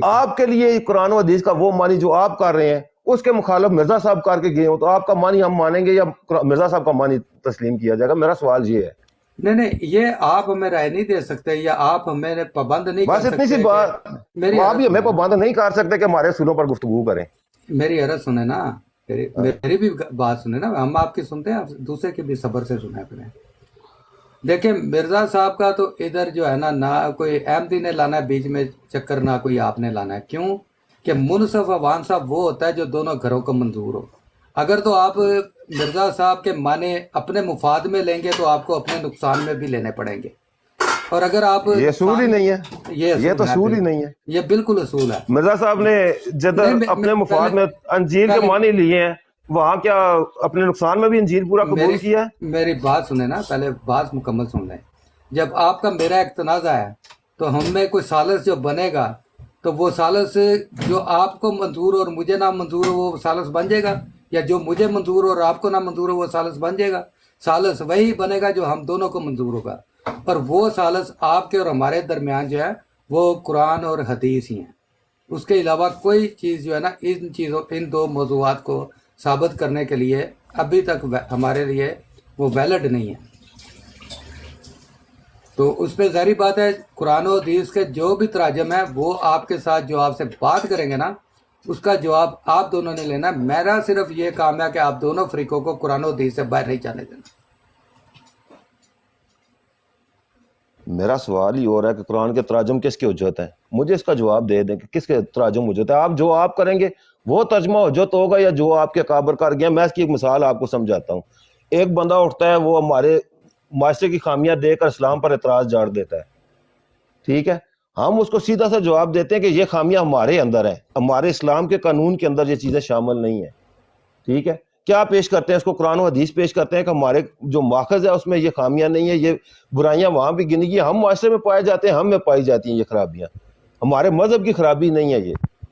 Speaker 13: آپ کے لیے قرآن و حدیث کا وہ معنی جو آپ کر رہے ہیں اس کے مخالف مرزا صاحب کر کے گئے ہوں تو آپ کا معنی ہم مانیں گے یا مرزا صاحب کا معنی تسلیم کیا جائے گا؟ میرا سوال یہ ہے۔
Speaker 11: نہیں، یہ آپ ہمیں رائے نہیں دے سکتے یا آپ ہمیں پابند نہیں کر
Speaker 13: بس
Speaker 11: سکتے۔
Speaker 13: اتنی سی بات، آپ بھی ہمیں پابند نہیں کر سکتے کہ ہمارے اصولوں پر گفتگو کریں۔
Speaker 11: میری عرض سنیں نا، میری بھی بات سنیں نا، ہم آپ کی سنتے ہیں، آپ دوسرے کی بھی صبر سے سنیں کریں۔ دیکھیں مرزا صاحب کا تو ادھر جو ہے نا، نہ کوئی احمدی نے لانا ہے بیچ میں چکر، نہ کوئی آپ نے لانا ہے۔ کیوں کہ منصف عوام صاحب وہ ہوتا ہے جو دونوں گھروں کو منظور ہو۔ اگر تو آپ مرزا صاحب کے معنی اپنے مفاد میں لیں گے تو آپ کو اپنے نقصان میں بھی لینے پڑیں گے، اور اگر آپ
Speaker 13: یہ اصول ہی نہیں ہے، یہ تو اصول ہی نہیں ہے،
Speaker 11: یہ بالکل اصول ہے۔
Speaker 13: مرزا صاحب نے جدھر اپنے مفاد میں انجیل کے معنی لیے ہیں وہاں کیا اپنے نقصان میں بھی انجیل پورا قبول کیا ہے؟
Speaker 11: میری بات سنیں نا، پہلے بات مکمل سن لیں۔ جب آپ کا میرا ایک تنازع ہے تو ہم میں کوئی سالس جو بنے گا تو وہ سالس جو آپ کو منظور ہو اور مجھے نہ منظور ہو وہ سالس بن جائے گا، یا جو مجھے منظور ہو اور آپ کو نہ منظور ہو وہ سالس بن جائے گا؟ سالس وہی بنے گا جو ہم دونوں کو منظور ہوگا، پر وہ سالس آپ کے اور ہمارے درمیان جو ہے وہ قرآن اور حدیث ہی ہیں۔ اس کے علاوہ کوئی چیز جو ہے نا ان 2 موضوعات کو ثابت کرنے کے لیے ابھی تک ہمارے لیے وہ ویلڈ نہیں ہے۔ تو اس پہ ظاہری بات ہے قرآن و حدیث کے جو بھی تراجم ہیں وہ آپ کے ساتھ جو آپ سے بات کریں گے نا اس کا جواب آپ دونوں نے لینا۔ میرا صرف یہ کام ہے کہ آپ دونوں فریقوں کو قرآن و حدیث سے باہر نہیں جانے دینا۔
Speaker 13: میرا سوال ہی ہو رہا ہے کہ قرآن کے تراجم کس کے حجت ہیں، مجھے اس کا جواب دے دیں کہ کس کے تراجم حجت ہے۔ آپ جو آپ کریں گے وہ ترجمہ حجت ہوگا یا جو آپ کے کابر کر گیا؟ میں اس کی ایک مثال آپ کو سمجھاتا ہوں۔ ایک بندہ اٹھتا ہے، وہ ہمارے معاشرے کی خامیاں دے کر اسلام پر اعتراض جاڑ دیتا ہے، ٹھیک ہے؟ ہم اس کو سیدھا سا جواب دیتے ہیں کہ یہ خامیاں ہمارے اندر ہیں، ہمارے اسلام کے قانون کے اندر یہ چیزیں شامل نہیں ہیں، ٹھیک ہے؟ کیا پیش کرتے ہیں اس کو؟ قرآن و حدیث پیش کرتے ہیں کہ ہمارے جو ماخذ ہے اس میں یہ خامیاں نہیں ہیں، یہ برائیاں وہاں بھی گنی گئی، ہم معاشرے میں پائے جاتے ہیں، ہم میں پائی جاتی ہیں یہ خرابیاں، ہمارے مذہب کی خرابی نہیں ہے یہ،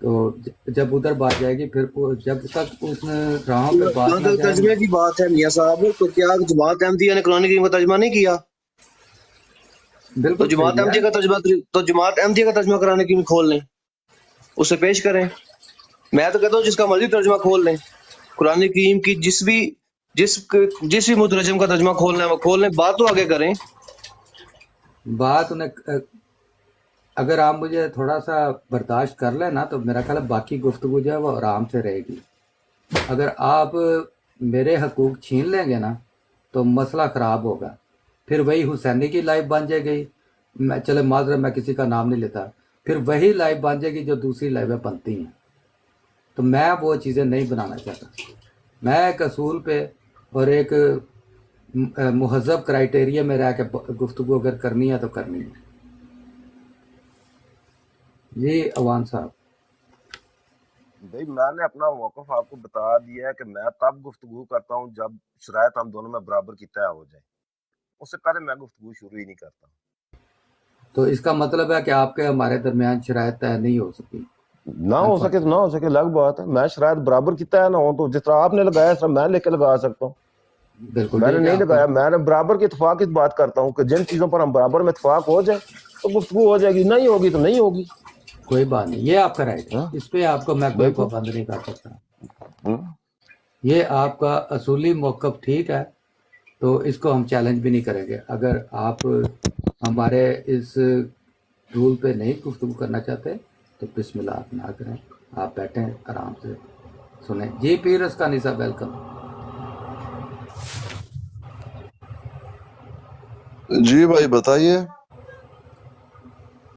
Speaker 11: تو جب ادھر بات جائے گی پھر جب تک اس راہوں پہ بات
Speaker 9: جہاں
Speaker 11: نہ
Speaker 9: تک
Speaker 11: جائے
Speaker 9: ترجمے کی بات ہے میاں صاحب، تو کیا جماعت احمدیہ نے قرآن کریم کا ترجمہ نہیں کیا؟ تو
Speaker 11: بالکل
Speaker 9: جماعت
Speaker 11: صحیح ہے۔
Speaker 9: احمدیہ کا ترجمہ قرآن کریم کھول لیں، اسے پیش کریں۔ میں تو کہتا ہوں جس کا مرضی ترجمہ کھول لیں، قرآن کریم کی جس بھی مترجم کا ترجمہ کھولنا ہے وہ کھول لیں، بات تو آگے کریں۔
Speaker 11: بات انہیں اگر آپ مجھے تھوڑا سا برداشت کر لیں نا تو میرا خیال ہے باقی گفتگو جو ہے وہ آرام سے رہے گی۔ اگر آپ میرے حقوق چھین لیں گے نا تو مسئلہ خراب ہوگا، پھر وہی حسینی کی لائف بن جائے گی، چلے معذرت میں کسی کا نام نہیں لیتا، پھر وہی لائف بن جائے گی جو دوسری لائفیں بنتی ہیں۔ تو میں وہ چیزیں نہیں بنانا چاہتا، میں ایک اصول پہ اور ایک مہذب کرائٹیریا میں رہ کے گفتگو اگر کرنی ہے تو کرنی ہے۔ جی اوان صاحب،
Speaker 13: بھائی میں نے اپنا موقف آپ کو بتا دیا ہے کہ میں تب گفتگو کرتا ہوں جب شرائط ہم دونوں میں برابر کی طے ہو جائے، اس سے پہلے میں گفتگو شروع ہی نہیں کرتا۔
Speaker 11: تو اس کا مطلب ہے کہ آپ کے ہمارے درمیان شرائط طے نہیں ہو سکی؟
Speaker 13: نہ ہو سکے تو نہ ہو سکے، الگ بات ہے۔ میں شرائط برابر کی طے نہ ہوں تو جس طرح آپ نے لگایا اس طرح میں لے کے لگا سکتا ہوں۔
Speaker 11: بالکل
Speaker 13: میں نے
Speaker 11: ٹھیک ہے،
Speaker 13: نہیں لگایا، میں نے برابر کے اتفاق کی بات کرتا ہوں کہ جن چیزوں پر ہم برابر میں اتفاق ہو جائے تو گفتگو ہو جائے گی، نہیں ہوگی تو نہیں ہوگی۔
Speaker 11: کوئی بات نہیں، یہ آپ کا رائٹ ہے، اس پہ آپ کو میں کوئی
Speaker 13: بالکل۔
Speaker 11: پابند نہیں کر سکتا۔ یہ آپ کا اصولی موقف ٹھیک ہے، تو اس کو ہم چیلنج بھی نہیں کریں گے۔ اگر آپ ہمارے اس رول پہ نہیں گفتگو کرنا چاہتے تو بسم اللہ آپ نہ کریں، آپ بیٹھیں آرام سے سنیں۔ جی پیر اسکانی صاحب ویلکم۔
Speaker 12: جی بھائی بتائیے۔